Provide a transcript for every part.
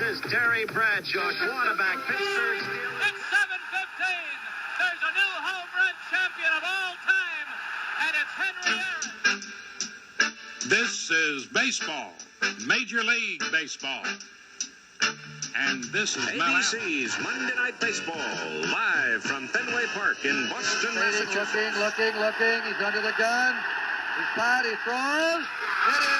is Terry Bradshaw, quarterback, Pittsburgh Steelers. It's 7:15. There's a new home run champion of all time, and it's Henry Aaron. This is baseball, Major League Baseball. And this is ABC's Monday Night Baseball, live from Fenway Park in Boston, Massachusetts. Looking. He's under the gun. He's tied. He throws. It is.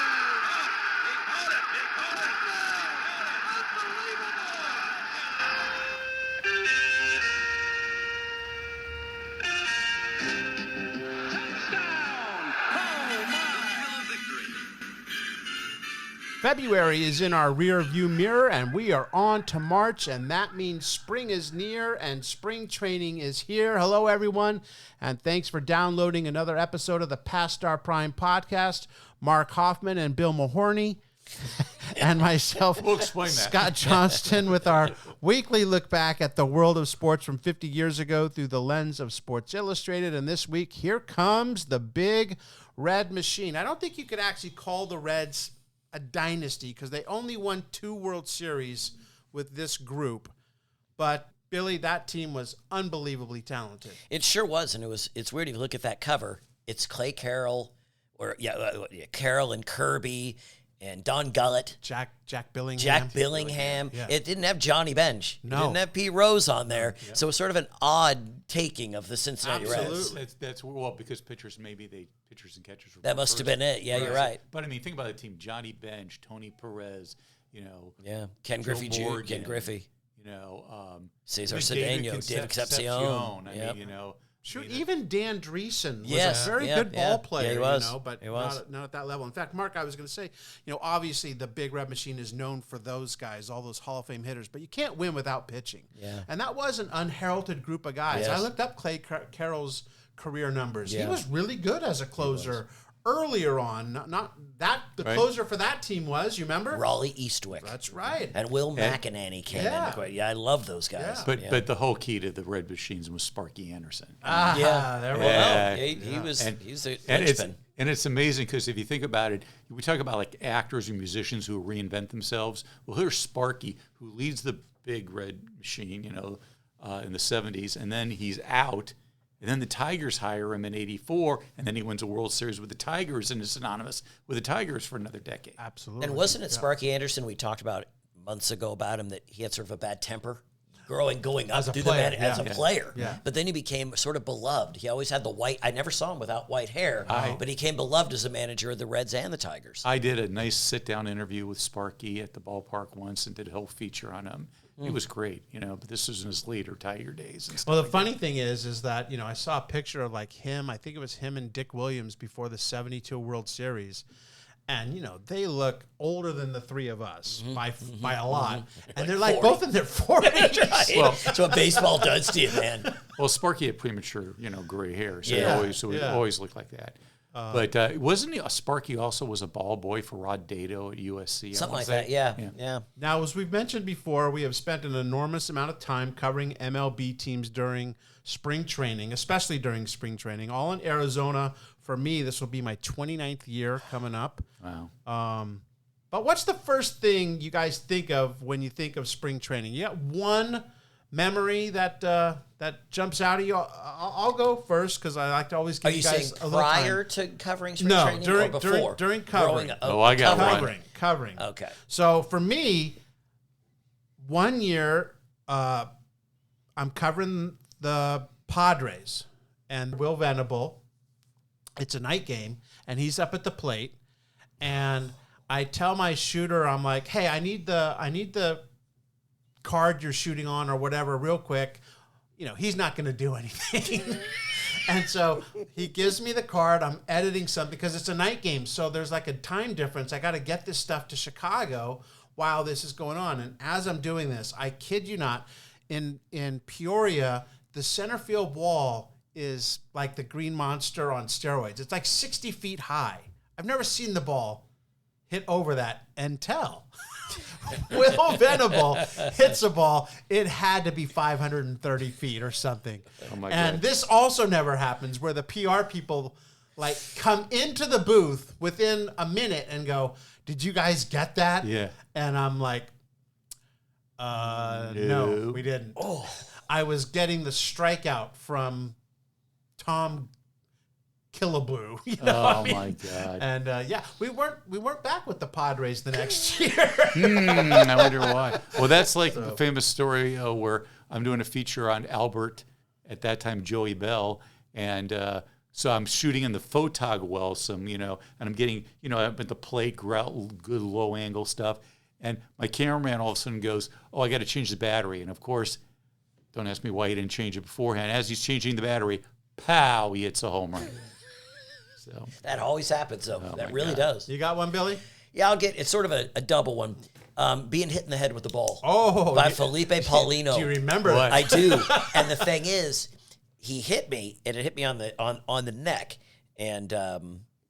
February is in our rear view mirror, and we are on to March, and that means spring is near and spring training is here. Hello, everyone, and thanks for downloading another episode of the Past Star Prime podcast. Mark Hoffman and Bill Mahorny and myself, We'll explain that. Scott Johnston, with our weekly look back at the world of sports from 50 years ago through the lens of Sports Illustrated. And this week, here comes the big red machine. I don't think you could actually call the Reds a dynasty because they only won 2 World Series with this group. But Billy, that team was unbelievably talented. It sure was, and it's weird if you look at that cover. It's Clay Carroll, Carroll and Kirby and Don Gullett. Jack Billingham. Jack Billingham. Yeah. It didn't have Johnny Bench. No. It didn't have Pete Rose on there. Yeah. So it's sort of an odd taking of the Cincinnati Reds. That's well, because pitchers and catchers were That must have been it. Yeah, you're right. But I mean, think about the team: Johnny Bench, Tony Perez, Ken Griffey Jr., Ken Griffey, Cesar Cedeno, David Concepcion. I mean, Sure, even Dan Dreesen was Yes, a very good ball player, Yeah, he was. But He was. not at that level. In fact, Mark, I was going to say, obviously the Big Red Machine is known for those guys, all those Hall of Fame hitters, but you can't win without pitching. Yeah. And that was an unheralded group of guys. Yes. I looked up Clay Carroll's career numbers. Yeah. He was really good as a closer earlier on. Not that the closer for that team was, you remember? Raleigh Eastwick. That's right. And Will McEnany came in. Yeah, I love those guys. Yeah. But the whole key to the Red Machines was Sparky Anderson. There we go. He was a and linchpin. it's amazing because if you think about it, we talk about like actors and musicians who reinvent themselves. Well, here's Sparky, who leads the Big Red Machine, in the 70s, and then he's out. And then the Tigers hire him in '84, and then he wins a World Series with the Tigers and is synonymous with the Tigers for another decade. Absolutely. And wasn't it Sparky Anderson? We talked about months ago about him that he had sort of a bad temper, going up As a through player, as a player. Yeah. But then he became sort of beloved. He always had the white. I never saw him without white hair, but he became beloved as a manager of the Reds and the Tigers. I did a nice sit-down interview with Sparky at the ballpark once and did a whole feature on him. He was great, but this was in his later Tiger days. And stuff Well, the funny thing is that, I saw a picture of like him. I think it was him and Dick Williams before the 72 World Series. And, they look older than the three of us by a lot. And they're like 40. both in their 40s. Right. Well, that's what baseball does to you, man. Well, Sparky had premature, gray hair, so he Yeah. always looked like that. But wasn't he? Sparky also was a ball boy for Rod Dato at USC. Something like that, yeah. Now, as we've mentioned before, we have spent an enormous amount of time covering MLB teams during spring training, especially during spring training, all in Arizona. For me, this will be my 29th year coming up. Wow. But what's the first thing you guys think of when you think of spring training? You got one memory that jumps out of you? I'll go first because I like to always give Are you guys saying a little prior time. to covering spring training or before? During covering. I got Covering. Okay. So for me, one year, I'm covering the Padres and Will Venable. It's a night game, and he's up at the plate, and I tell my shooter, I'm like, hey, I need the card you're shooting on or whatever real quick. He's not going to do anything. And so he gives me the card. I'm editing something because it's a night game. So there's like a time difference. I got to get this stuff to Chicago while this is going on. And as I'm doing this, I kid you not, in Peoria, the center field wall is like the Green Monster on steroids. It's like 60 feet high. I've never seen the ball hit over that and tell. Will Venable hits a ball. It had to be 530 feet or something. Oh my and God. this also never happens where the PR people come into the booth within a minute and go, did you guys get that? Yeah. And I'm like, No, we didn't. Oh, I was getting the strikeout from Tom Killaboo. You know what I mean? My God! And we weren't back with the Padres the next year. I wonder why. Well, that's like the famous story where I'm doing a feature on Albert, at that time Joey Bell, and so I'm shooting in the photog well, and I'm getting, up at the plate, good low angle stuff, and my cameraman all of a sudden goes, "Oh, I got to change the battery," and of course, don't ask me why he didn't change it beforehand. As he's changing the battery, pow, he hits a home run. So That always happens, though. That really does. You got one, Billy? Yeah, it's sort of a double one. Being hit in the head with the ball. Oh, by Felipe Paulino. Do you remember? What? I do. And the thing is, he hit me, and it hit me on the neck, and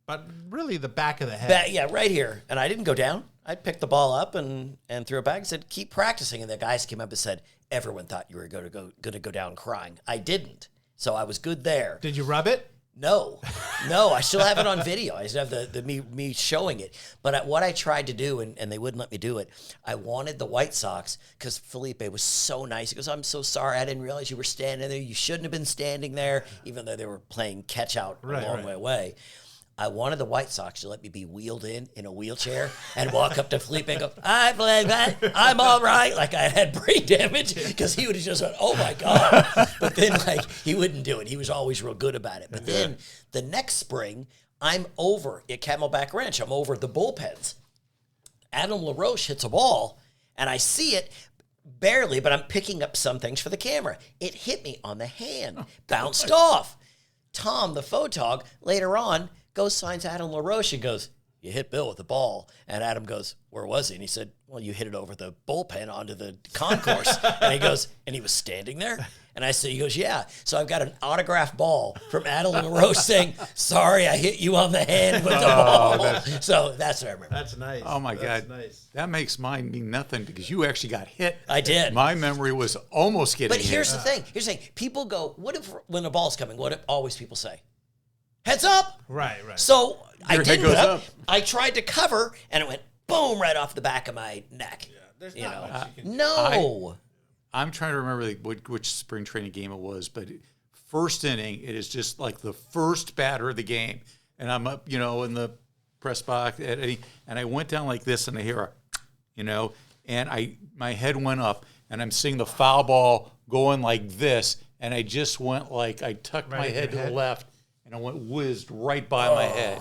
But really, the back of the head. right here. And I didn't go down. I picked the ball up and threw it back and said, "Keep practicing." And the guys came up and said, "Everyone thought you were going to go down crying." I didn't, so I was good there. Did you rub it? No, I still have it on video. I still have the me showing it. But what I tried to do, and they wouldn't let me do it, I wanted the White Sox, because Felipe was so nice. He goes, "I'm so sorry. I didn't realize you were standing there. You shouldn't have been standing there," even though they were playing catch out a long way away. I wanted the White Sox to let me be wheeled in a wheelchair and walk up to Felipe and go, "Hi, Felipe, I'm all right." Like I had brain damage, because he would have just went, "Oh my God." But then he wouldn't do it. He was always real good about it. But then the next spring, I'm over at Camelback Ranch. I'm over at the bullpens. Adam LaRoche hits a ball, and I see it barely, but I'm picking up some things for the camera. It hit me on the hand, bounced off. Tom, the photog, later on, goes, signs Adam LaRoche and goes, "You hit Bill with the ball." And Adam goes, "Where was he?" And he said, "Well, you hit it over the bullpen onto the concourse." And he goes, "And he was standing there?" And I said, he goes, "Yeah." So I've got an autographed ball from Adam LaRoche saying, "Sorry, I hit you on the hand with the ball." So that's what I remember. That's nice. Oh my That's God, nice. that makes mine mean nothing, because you actually got hit. I did. My memory was almost getting But hit. here's the thing. People go, what if, when a ball's coming, what do always people say? "Heads up." Right. So I Your head didn't goes put up. I tried to cover, and it went boom right off the back of my neck. There's not much you can do. No. I'm trying to remember which spring training game it was, but first inning, it is just like the first batter of the game. And I'm up, in the press box, and I went down like this, and I hear and my head went up, and I'm seeing the foul ball going like this, and I just went I tucked my head to the left, and I went whizzed right by my head.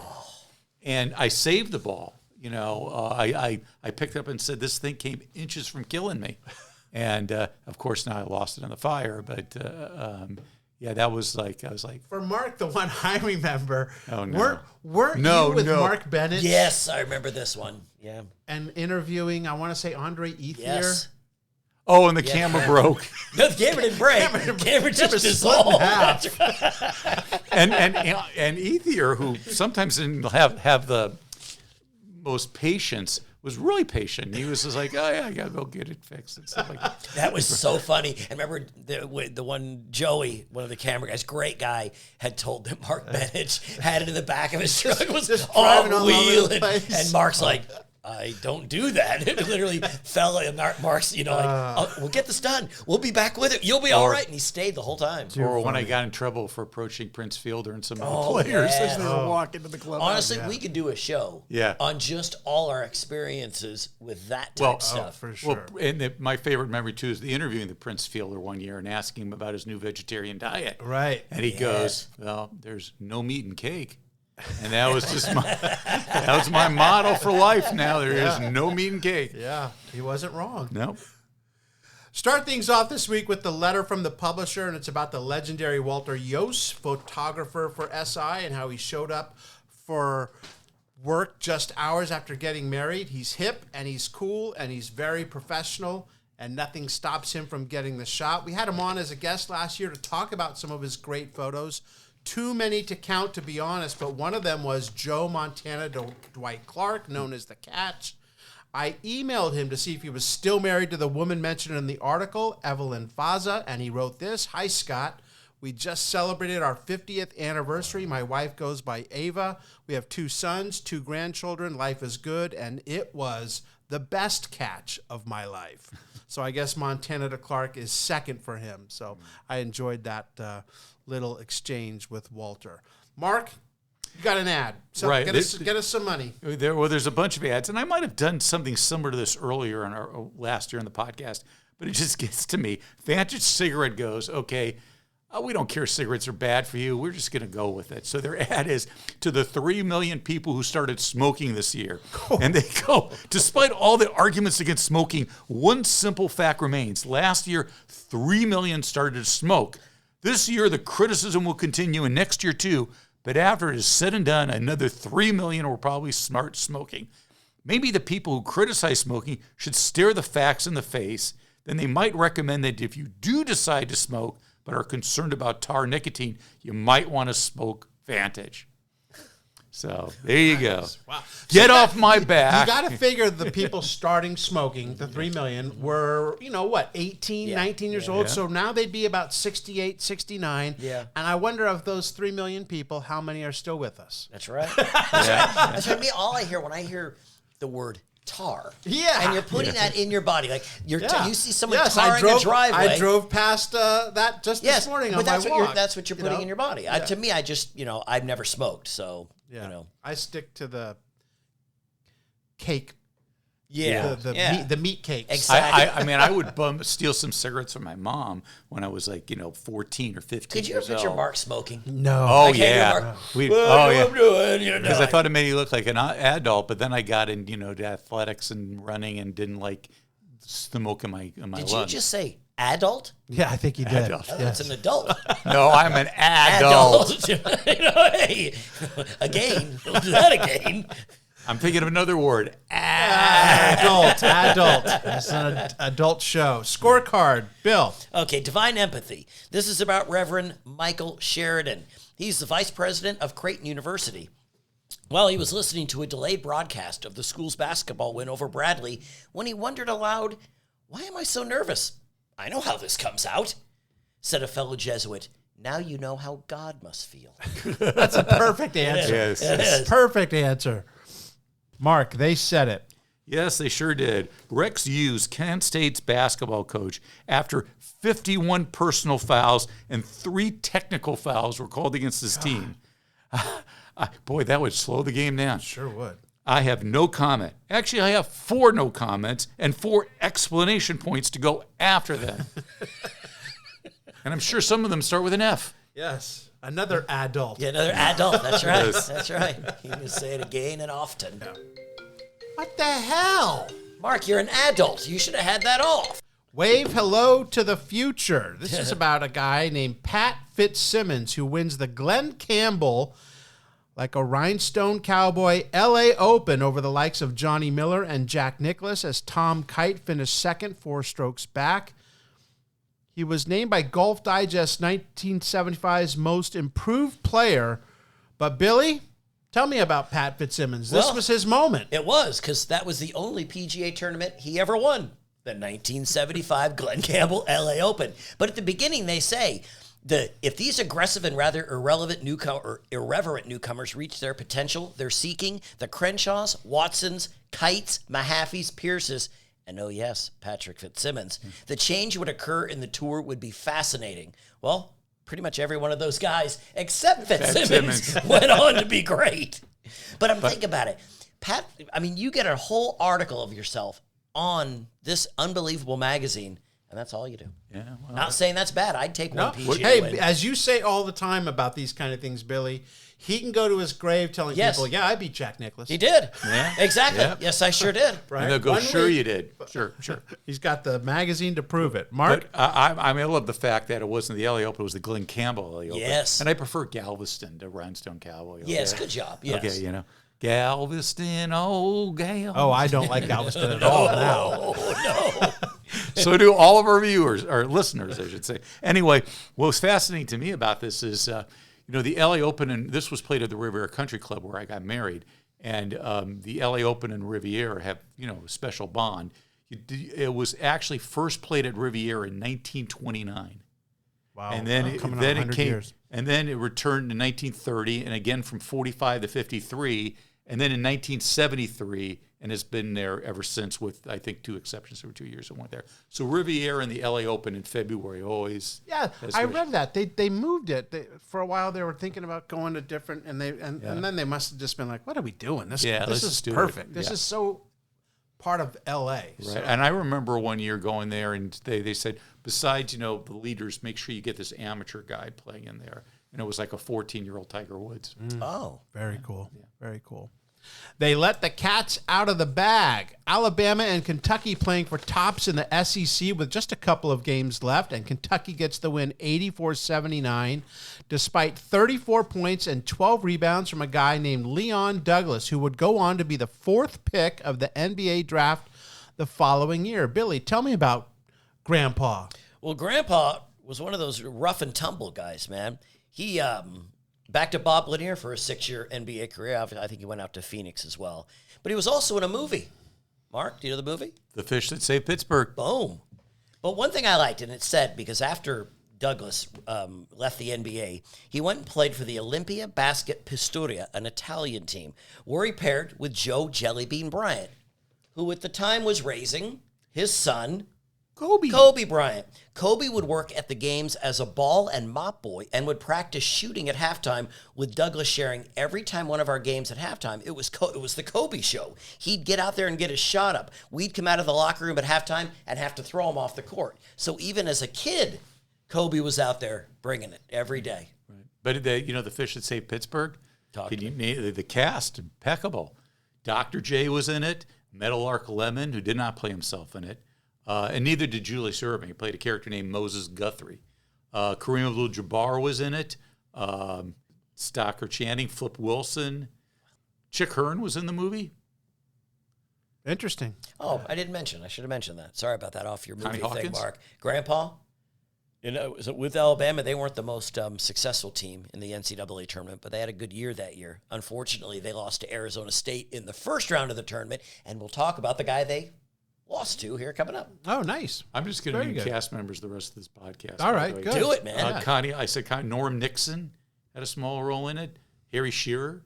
And I saved the ball. I picked it up and said, "This thing came inches from killing me." And, of course, now I lost it in the fire. But, that was I was like. For Mark, the one I remember, Oh, no. weren't No, you with no. Mark Bennett? Yes, I remember this one. Yeah. And interviewing, I want to say, Andre Ethier. Yes. Oh, and the camera broke. No, the camera didn't break. Camera just dissolved. and Ethier, who sometimes didn't have the most patience, was really patient. He was just like, "Oh yeah, I gotta go get it fixed," and stuff like that. That was so funny. And remember the one, Joey, one of the camera guys, great guy, had told that Mark Bennett had it in the back of his truck, was Just all driving all over the wheeling. place. And Mark's like, "I don't do that." It literally fell. And Mark's, "We'll get this done. We'll be back with it. You'll be all right." And he stayed the whole time. Or when I got in trouble for approaching Prince Fielder and some of the Oh, players yeah. as they were walking to the club. Honestly, we could do a show on just all our experiences with that type stuff. For sure. Well, and my favorite memory too is the interviewing the Prince Fielder one year and asking him about his new vegetarian diet. Right. And he goes, "Well, there's no meat and cake." And that was just my motto for life now. There is no meat and cake. Yeah, he wasn't wrong. Nope. Start things off this week with the letter from the publisher, and it's about the legendary Walter Yost, photographer for SI, and how he showed up for work just hours after getting married. He's hip, and he's cool, and he's very professional, and nothing stops him from getting the shot. We had him on as a guest last year to talk about some of his great photos. Too many to count, to be honest, but one of them was Joe Montana Dwight Clark, known as the Catch. I emailed him to see if he was still married to the woman mentioned in the article, Evelyn Faza, and he wrote this: "Hi, Scott. We just celebrated our 50th anniversary. My wife goes by Ava. We have 2 sons, 2 grandchildren. Life is good, and it was the best catch of my life. So I guess Montana to Clark is second for him. So I enjoyed that little exchange with Walter. Mark, you got an ad. So Right. get us some money. There's a bunch of ads, and I might have done something similar to this earlier in our last year in the podcast, but it just gets to me. Vantage Cigarette goes, okay, we don't care if cigarettes are bad for you. We're just going to go with it. So their ad is to the 3 million people who started smoking this year. And they go, despite all the arguments against smoking, one simple fact remains. Last year, 3 million started to smoke. This year, the criticism will continue, and next year too. But after it is said and done, another 3 million will probably start smoking. Maybe the people who criticize smoking should stare the facts in the face. Then they might recommend that if you do decide to smoke but are concerned about tar nicotine, you might want to smoke Vantage. So there you go. Wow. Get off my back. You got to figure the people starting smoking, the 3 million, were, 18, 19 years old. Yeah. So now they'd be about 68, 69. Yeah. And I wonder of those 3 million people, how many are still with us? That's right. That's what I mean. All I hear when I hear the word tar. Yeah. And you're putting that in your body. Like you see someone Yes, tarring a driveway. I drove past that just this morning on but my that's walk. That's what you're putting in your body. Yeah. To me, I just, I've never smoked. So, I stick to the cake. Yeah. The meat cakes. Exactly. I would steal some cigarettes from my mom when I was 14 or 15 Could you years ever picture old. Mark smoking? No. Oh, Like, hey, yeah. Mark, We, what yeah. I'm doing, Because I thought it made you look like an adult, but then I got in, to athletics and running and didn't like smoke in my Did lungs. you just say adult? Yeah, I think you did. Adult. That's an adult. No, I'm an adult. Hey, again, we'll do that again. I'm thinking of another word. Adult. It's an adult show. Scorecard, Bill. Okay, Divine Empathy. This is about Reverend Michael Sheridan. He's the vice president of Creighton University. Well, he was listening to a delayed broadcast of the school's basketball win over Bradley when he wondered aloud, "Why am I so nervous? I know how this comes out," said a fellow Jesuit. "Now you know how God must feel." That's a perfect answer. Yes. It is. Perfect answer. Mark, they said it. Yes, they sure did. Rex Hughes, Kent State's basketball coach, after 51 personal fouls and 3 technical fouls were called against his team. Boy, that would slow the game down. Sure would. I have no comment. Actually, I have 4 no comments and 4 explanation points to go after them. And I'm sure some of them start with an F. Yes. Another adult. Yeah, another adult. That's right. Yes. That's right. You can say it again and often. What the hell? Mark, you're an adult. You should have had that off. Wave hello to the future. This is about a guy named Pat Fitzsimmons who wins the Glenn Campbell, like a rhinestone cowboy, LA Open over the likes of Johnny Miller and Jack Nicklaus as Tom Kite finished second, 4 strokes back. He was named by Golf Digest 1975's most improved player. But Billy, tell me about Pat Fitzsimmons. This was his moment. It was, because that was the only PGA tournament he ever won. The 1975 Glenn Campbell LA Open. But at the beginning, they say, if these aggressive and rather irreverent newcomers reach their potential, they're seeking the Crenshaws, Watsons, Kites, Mahaffeys, Pierces, and oh yes, Patrick Fitzsimmons. The change would occur in the tour would be fascinating. Well, pretty much every one of those guys, except Fitzsimmons, went on to be great. But think about it. Pat, you get a whole article of yourself on this unbelievable magazine, and that's all you do. Yeah, well, Not saying that's bad. I'd take one PGA Hey, win. as you say all the time about these kind of things, Billy, he can go to his grave telling people, yeah, I beat Jack Nicklaus. He did. Yeah. Exactly. Yep. Yes, I sure did. Right? and they'll go, One sure week. you did. Sure. He's got the magazine to prove it. Mark? But I love the fact that it wasn't the LA Open, it was the Glenn Campbell LA Open. Yes. And I prefer Galveston to Rhinestone Cowboy. Okay? Yes, good job. Yes. Okay, Galveston, oh, Gal. Oh, I don't like Galveston at all now. Oh, no. So do all of our viewers, or listeners, I should say. Anyway, what was fascinating to me about this is, the LA Open, and this was played at the Riviera Country Club where I got married, and the LA Open and Riviera have, a special bond. It was actually first played at Riviera in 1929. Wow. And then, Coming on then it 100 came, years. and then it returned in 1930, and again from 45 to 53, and then in 1973, and it's been there ever since, with I think 2 exceptions. There were 2 years it went there. So Riviera and the LA Open in February always. Yeah, I read that they moved it. For a while they were thinking about going to different, and then they must have just been like, "What are we doing? This let's is just do it." perfect. This Yeah. is so part of LA." So. Right. And I remember one year going there, and they said, besides, the leaders, make sure you get this amateur guy playing in there. And it was like a 14-year-old Tiger Woods. Oh. Very cool. Yeah. Very cool. They let the cats out of the bag. Alabama and Kentucky playing for tops in the SEC with just a couple of games left, and Kentucky gets the win 84-79, despite 34 points and 12 rebounds from a guy named Leon Douglas, who would go on to be the 4th pick of the NBA draft the following year. Billy, tell me about Grandpa. Well, Grandpa was one of those rough and tumble guys, man. He back to Bob Lanier for a 6-year NBA career. I think he went out to Phoenix as well. But he was also in a movie. Mark, do you know the movie? The Fish That Saved Pittsburgh. Boom. But one thing I liked, and it said, because after Douglas left the NBA, he went and played for the Olimpia Basket Pistoria, an Italian team, where he paired with Joe Jellybean Bryant, who at the time was raising his son, Kobe Bryant. Kobe would work at the games as a ball and mop boy and would practice shooting at halftime, with Douglas sharing every time one of our games at halftime. It was the Kobe show. He'd get out there and get his shot up. We'd come out of the locker room at halftime and have to throw him off the court. So even as a kid, Kobe was out there bringing it every day. Right. But the Fish That Saved Pittsburgh. Talk to me. The cast impeccable. Dr. J was in it. Meadowlark Lemon, who did not play himself in it. And neither did Julius Erving. He played a character named Moses Guthrie. Kareem Abdul-Jabbar was in it. Stocker Channing, Flip Wilson. Chick Hearn was in the movie. Interesting. Oh, I didn't mention. I should have mentioned that. Sorry about that off your movie Connie thing, Hawkins? Mark. Grandpa, with Alabama, they weren't the most successful team in the NCAA tournament, but they had a good year that year. Unfortunately, they lost to Arizona State in the first round of the tournament, and we'll talk about the guy they lost to here coming up. Oh, nice. I'm just going to Very name good. cast members the rest of this podcast. All by right, the way. good. Do it, man. Norm Nixon had a small role in it. Harry Shearer,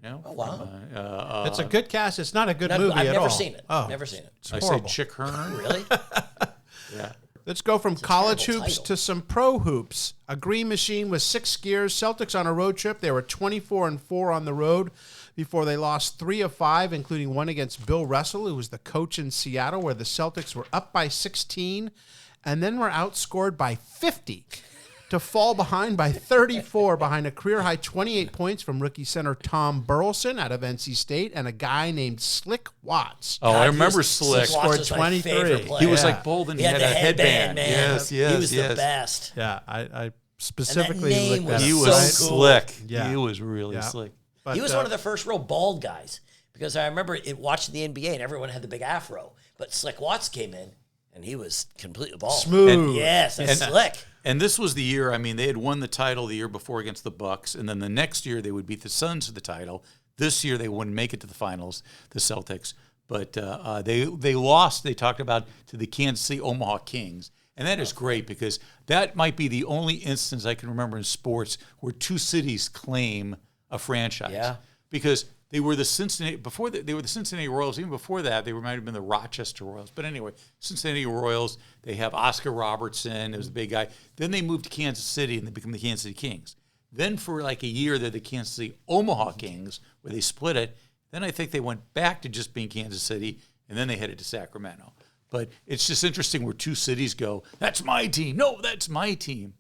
Oh, wow. It's a good cast. It's not a good movie I've at never all. seen it. Oh, Never seen it. I horrible. said Chick Hearn. Really? Yeah. Let's go from college terrible hoops title. to some pro hoops. A green machine with 6 skiers. Celtics on a road trip. They were 24-4 on the road before they lost 3 of 5, including one against Bill Russell, who was the coach in Seattle, where the Celtics were up by 16 and then were outscored by 50 to fall behind by 34 behind a career-high 28 points from rookie center Tom Burleson out of NC State and a guy named Slick Watts. Oh, I remember Slick Slick. Watts was my 23. favorite player. He was Yeah. like bold and He had had the a headband. man. Yes, yes, He was yes. the best. Yeah, I specifically name looked was that He up. was So cool. slick. Yeah. He was really Yeah. slick. But, He was one of the first real bald guys, because I remember watching the NBA and everyone had the big afro, but Slick Watts came in and he was completely bald. Smooth. Yes, and slick. And this was the year, I mean, they had won the title the year before against the Bucks, and then the next year they would beat the Suns for the title. This year they wouldn't make it to the finals, the Celtics. But they lost, they talked about, to the Kansas City Omaha Kings. And that is great, because that might be the only instance I can remember in sports where 2 cities claim a franchise. Yeah. Because they were the Cincinnati, they were the Cincinnati Royals. Even before that, they might have been the Rochester Royals. But anyway, Cincinnati Royals, they have Oscar Robertson, it was the big guy. Then they moved to Kansas City and they become the Kansas City Kings. Then for like a year, they're the Kansas City Omaha Kings, where they split it. Then I think they went back to just being Kansas City, and then they headed to Sacramento. But it's just interesting where 2 cities go, that's my team. No, that's my team.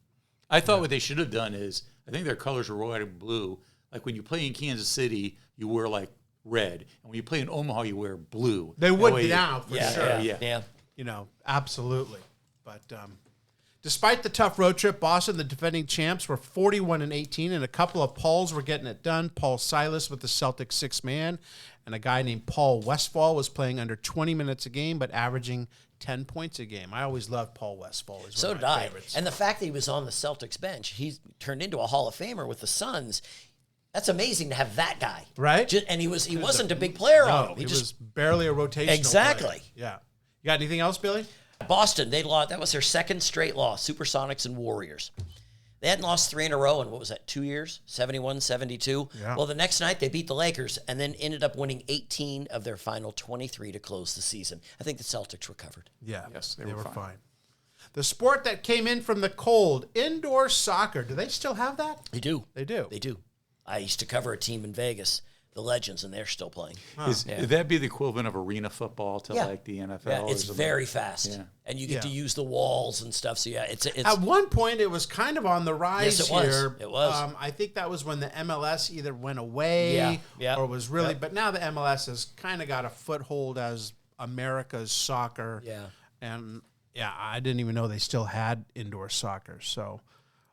I thought what they should have done is, I think their colors were red and blue. Like when you play in Kansas City, you wear like red. And when you play in Omaha, you wear blue. They That would way be you- now, for sure. Yeah. You know, absolutely. But despite the tough road trip, Boston, the defending champs, were 41-18, and a couple of Pauls were getting it done. Paul Silas with the Celtics 6-man, and a guy named Paul Westphal was playing under 20 minutes a game, but averaging 10 points a game. I always loved Paul Westphal. He's So one of did my I. favorites. And the fact that he was on the Celtics bench, he's turned into a Hall of Famer with the Suns. That's amazing to have that guy. Right? And he wasn't a big player on No, him. he was barely a rotational Exactly. player. Yeah. You got anything else, Billy? Boston, they lost. That was their second straight loss. Supersonics and Warriors. They hadn't lost 3 in a row in, what was that, 2 years? 71, 72. Yeah. Well, the next night they beat the Lakers and then ended up winning 18 of their final 23 to close the season. I think the Celtics recovered. Yeah. Yes, they were fine. The sport that came in from the cold, indoor soccer. Do they still have that? They do. They do. They do. I used to cover a team in Vegas, the Legends, and they're still playing. Would that be the equivalent of arena football to like the NFL? Yeah, or it's something? very fast. Yeah. And you get to use the walls and stuff. So, yeah, it's At one point, it was kind of on the rise Yes, it was. here. It was. I think that was when the MLS either went away or was really. But now the MLS has kind of got a foothold as America's soccer. Yeah. And yeah, I didn't even know they still had indoor soccer. So,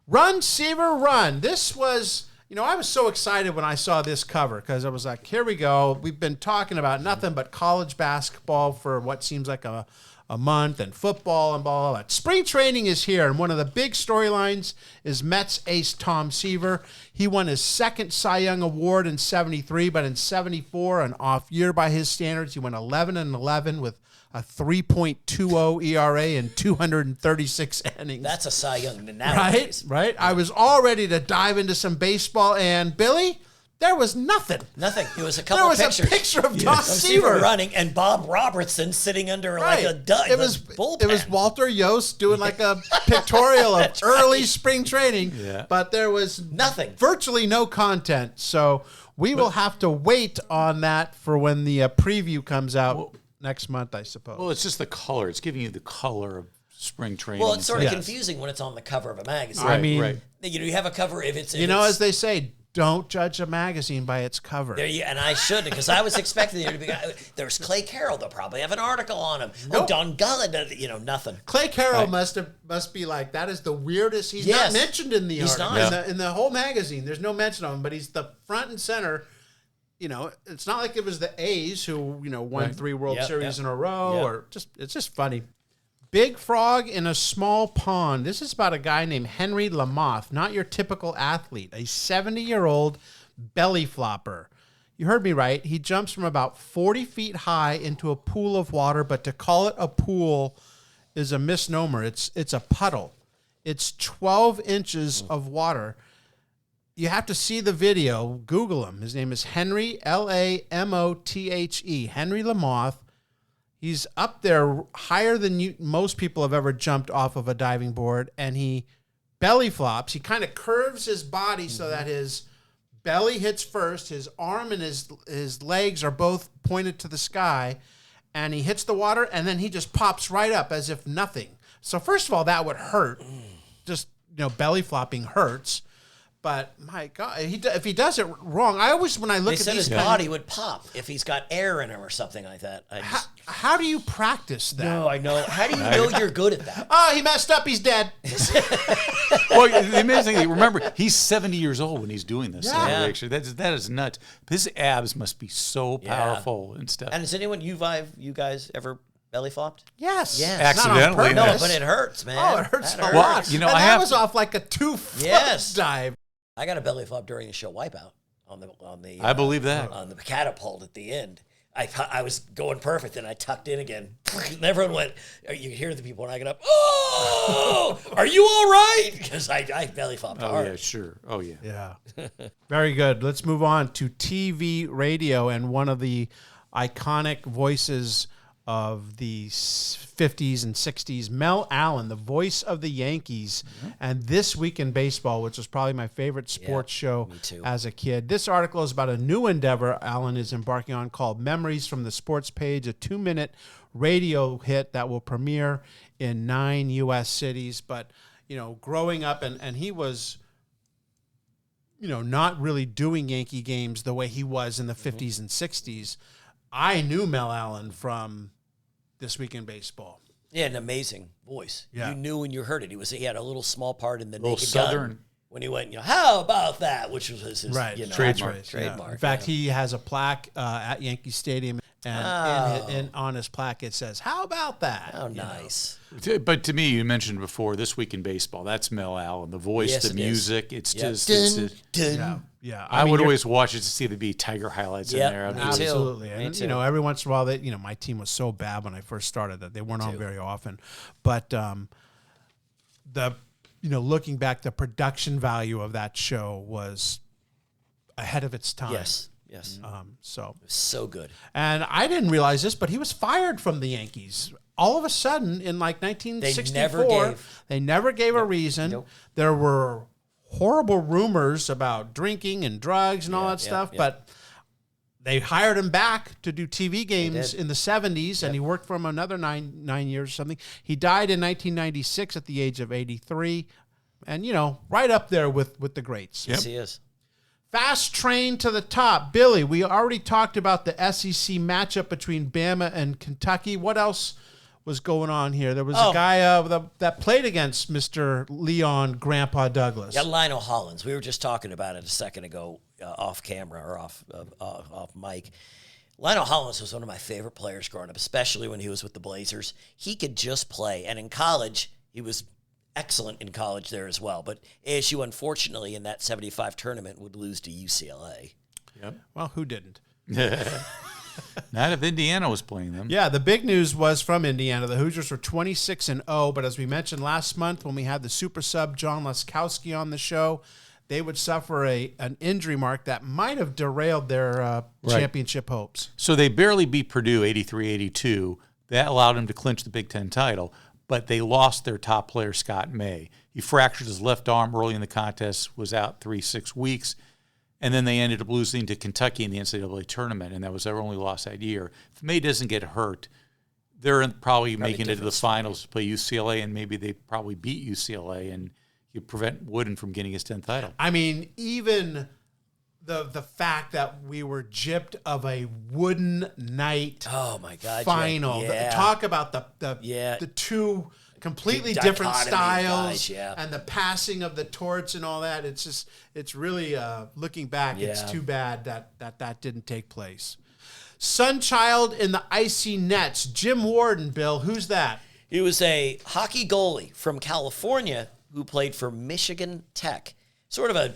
run, Seaver, run. This was. I was so excited when I saw this cover because I was like, here we go. We've been talking about nothing but college basketball for what seems like a month and football and blah, blah, blah. Spring training is here, and one of the big storylines is Mets ace Tom Seaver. He won his second Cy Young Award in 73, but in 74, an off year by his standards, he went 11-11 with a 3.20 ERA in 236 innings. That's a Cy Young nowadays. Right. I was all ready to dive into some baseball, and Billy, there was nothing. Nothing. It was a couple There was pictures. a picture of Tom Seaver Seaver running and Bob Robertson sitting under like a bullpen. It was Walter Yost doing like a pictorial of early spring training, but there was nothing, virtually no content. So we will have to wait on that for when the preview comes out next month, I suppose. Well, it's just the color. It's giving you the color of spring training. Well, it's sort of confusing when it's on the cover of a magazine. I mean, you have a cover if it's as they say, don't judge a magazine by its cover. And I should, because I was expecting there to be. There's Clay Carroll. They'll probably have an article on him. Nope. Oh, Don Gullen. Nothing. Clay Carroll must be like, that is the weirdest. He's not mentioned in the article. In the whole magazine. There's no mention of him, but he's the front and center. It's not like it was the A's who, won 3 World Series in a row, or it's just funny. Big frog in a small pond. This is about a guy named Henry Lamoth, not your typical athlete, a 70-year-old belly flopper. You heard me right. He jumps from about 40 feet high into a pool of water, but to call it a pool is a misnomer. It's a puddle. It's 12 inches of water. You have to see the video. Google him. His name is Henry, Lamothe, Henry Lamoth. He's up there higher than most people have ever jumped off of a diving board, and he belly flops. He kind of curves his body so that his belly hits first, his arm and his legs are both pointed to the sky, and he hits the water, and then he just pops right up as if nothing. So first of all, that would hurt. Just, belly flopping hurts. But my God, if he does it wrong, I always, when I look at said these his body would pop if he's got air in him or something like that. How do you practice that? No, I know. How do you know you're good at that? Oh, he messed up. He's dead. Well, the amazing thing, remember, he's 70 years old when he's doing this. Yeah. Actually, that is nuts. His abs must be so powerful and stuff. And has anyone, you guys ever belly flopped? Yes. Yes. Accidentally. No, but it hurts, man. Oh, it hurts That a lot. You know, and I that have was to- off like a 2-foot dive. I got a belly flop during the show Wipeout on the. I believe that. On the catapult at the end. I was going perfect, and I tucked in again. And everyone went. You could hear the people when I got up. Oh, are you all right? Because I belly flopped hard. Yeah, sure. Oh, yeah. Yeah. Very good. Let's move on to TV radio and one of the iconic voices of the 50s and 60s, Mel Allen, the voice of the Yankees, and This Week in Baseball, which was probably my favorite sports show as a kid. This article is about a new endeavor Allen is embarking on called Memories from the Sports Page, a 2-minute radio hit that will premiere in 9 U.S. cities. But, growing up, and he was, not really doing Yankee games the way he was in the 50s and 60s. I knew Mel Allen from This Week in Baseball. Yeah, an amazing voice. Yeah. You knew when you heard it. He had a little small part in the Little Naked Southern. Gun when he went, how about that? Which was his Right. trademark. Trademark. In fact, he has a plaque at Yankee Stadium And on his plaque it says, "How about that?" Oh, nice. But to me, you mentioned before, This Week in Baseball, that's Mel Allen. The voice, Yes, the it music, is. it's Yep. just... Dun, it's dun. Yeah, I mean, would you're- always watch it to see the be Tiger highlights Yep, in there. me I mean, too. Absolutely. Me And, too. every once in a while, my team was so bad when I first started that they weren't on very often. But looking back, the production value of that show was ahead of its time. Yes. So good. And I didn't realize this, but he was fired from the Yankees. All of a sudden, in like 1964, they never gave a reason. Nope. There were horrible rumors about drinking and drugs and all that stuff, but they hired him back to do TV games in the 70s, and he worked for him another nine years or something. He died in 1996 at the age of 83, and, right up there with the greats. Yes, he is. Fast train to the top. Billy, we already talked about the SEC matchup between Bama and Kentucky. What else was going on here? There was a guy that played against Mr. Leon Grandpa Douglas. Yeah, Lionel Hollins. We were just talking about it a second ago off camera or off mic. Lionel Hollins was one of my favorite players growing up, especially when he was with the Blazers. He could just play. And in college, he was excellent in college there as well. But ASU, unfortunately, in that 75 tournament, would lose to UCLA. Yep. Well, who didn't? Not if Indiana was playing them. Yeah, the big news was from Indiana. The Hoosiers were 26-0, but as we mentioned last month when we had the super sub John Laskowski on the show, they would suffer an injury mark that might have derailed their championship hopes. So they barely beat Purdue 83-82. That allowed them to clinch the Big Ten title, but they lost their top player, Scott May. He fractured his left arm early in the contest, was out 3-6 weeks, and then they ended up losing to Kentucky in the NCAA tournament, and that was their only loss that year. If May doesn't get hurt, they're probably making it to the finals to play UCLA, and maybe they probably beat UCLA, and you prevent Wooden from getting his 10th title. I mean, even the fact that we were gypped of a Wooden Night final. Talk about the two completely different styles and the passing of the torch and all that. It's really looking back, it's too bad that didn't take place. Sunchild in the icy nets. Jim Warden, Bill, who's that? He was a hockey goalie from California who played for Michigan Tech. Sort of a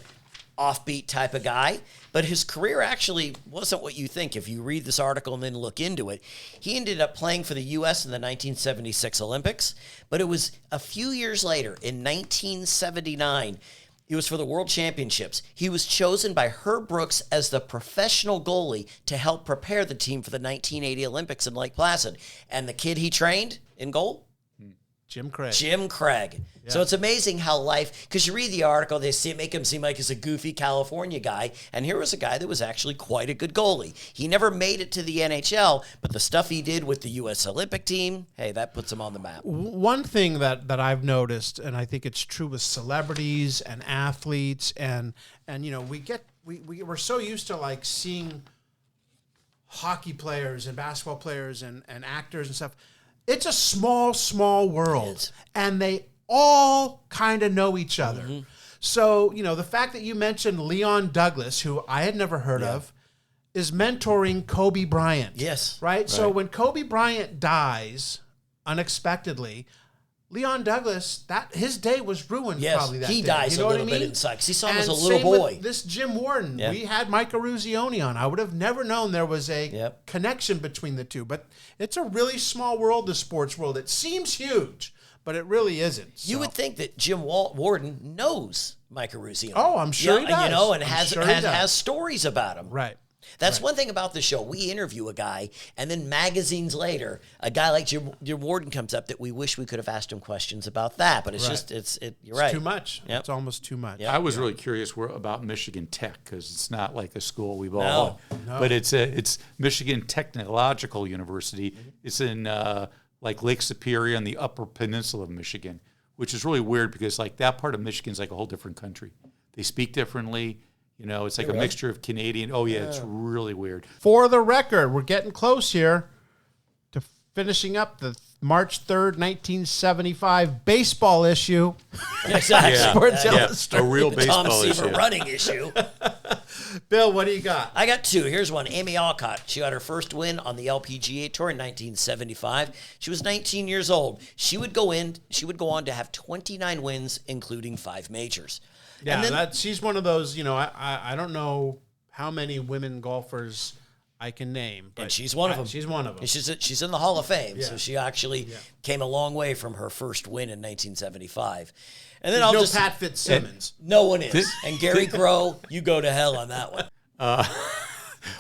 offbeat type of guy, but his career actually wasn't what you think if you read this article and then look into it. He ended up playing for the U.S. in the 1976 Olympics, but it was a few years later, in 1979, it was for the World Championships. He was chosen by Herb Brooks as the professional goalie to help prepare the team for the 1980 Olympics in Lake Placid. And the kid he trained in goal? Jim Craig. Yeah. So it's amazing how life, because you read the article, they make him seem like he's a goofy California guy, and here was a guy that was actually quite a good goalie. He never made it to the NHL, but the stuff he did with the U.S. Olympic team, hey, that puts him on the map. One thing that I've noticed, and I think it's true with celebrities and athletes, and we're so used to like seeing hockey players and basketball players and actors and stuff. It's a small world, and they all kind of know each other. Mm-hmm. So, the fact that you mentioned Leon Douglas, who I had never heard of, is mentoring Kobe Bryant. Yes. Right? So when Kobe Bryant dies unexpectedly, Leon Douglas, his day was ruined probably that day. He dies a little bit inside because he saw him as a little boy. With this Jim Warden, we had Mike Eruzione on. I would have never known there was a connection between the two. But it's a really small world, the sports world. It seems huge, but it really isn't. So. You would think that Jim Warden knows Mike Eruzione. Oh, I'm sure he does. And has stories about him. Right. That's one thing about the show. We interview a guy, and then magazines later, a guy like Jim Warden comes up that we wish we could have asked him questions about that. But it's you're right. It's too much. Yep. It's almost too much. I was really curious about Michigan Tech because it's not like a school we've all but it's Michigan Technological University. Mm-hmm. It's in like Lake Superior on the Upper Peninsula of Michigan, which is really weird because like that part of Michigan is like a whole different country. They speak differently. It's like a mixture of Canadian. Oh, yeah, it's really weird. For the record, we're getting close here to finishing up the March 3rd, 1975 baseball issue. Exactly. Sports Illustrated. A real baseball Tom issue. Seaver running issue. Bill, what do you got? I got two. Here's one. Amy Alcott. She got her first win on the LPGA Tour in 1975. She was 19 years old. She would go on to have 29 wins, including 5 majors. Yeah, And then- she's one of those, I don't know how many women golfers I can name. But and she's one of them. She's one of them. And she's in the Hall of Fame, Yeah. so she actually came a long way from her first win in 1975. And then There's no Pat Fitzsimmons. No one is. And Gary Groh, you go to hell on that one.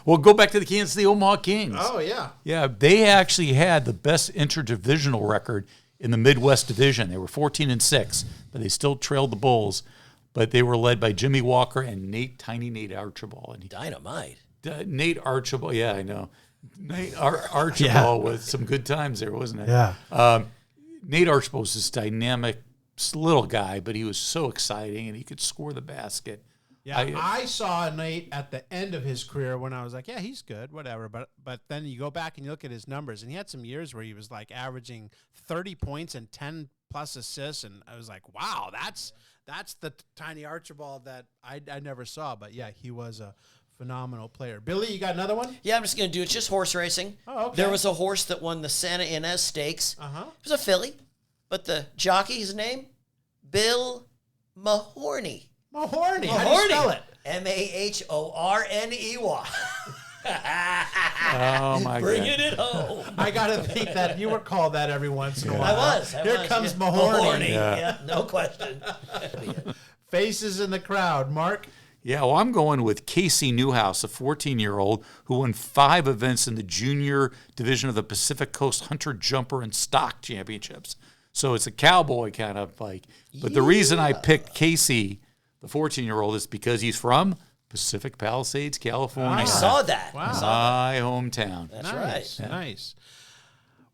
Well, go back to the Kansas City Omaha Kings. Oh, yeah. Yeah, they actually had the best interdivisional record in the Midwest Division. They were 14-6, but they still trailed the Bulls. But they were led by Jimmy Walker and Tiny Nate Archibald. And Dynamite. Nate Archibald, yeah, I know. Nate Archibald with some good times there, wasn't it? Yeah. Nate Archibald was this dynamic little guy, but he was so exciting, and he could score the basket. Yeah, I saw Nate at the end of his career when I was like, yeah, he's good, whatever. But then you go back and you look at his numbers, and he had some years where he was like averaging 30 points and 10 plus assists, and I was like, wow, that's the Tiny Archibald that I never saw. But yeah, he was a phenomenal player. Billy, you got another one? Yeah, I'm just going to do it. It's just horse racing. Oh, okay. There was a horse that won the Santa Ynez Stakes. Uh-huh. It was a filly, but the jockey, his name, Bill Mahorny. Mahorny. How do you spell it? Mahorney. Oh, my God. Bringing it home. I got to think that you were called that every once in a I while. was. Here comes Mahorny. Yeah, no question. Faces in the crowd. Mark? Yeah, well, I'm going with Casey Newhouse, a 14-year-old who won 5 events in the junior division of the Pacific Coast Hunter Jumper and Stock Championships. So it's a cowboy kind of like. But the reason I picked Casey, the 14-year-old, is because he's from Pacific Palisades, California. I saw that. Wow. My hometown. That's Nice. right. Nice.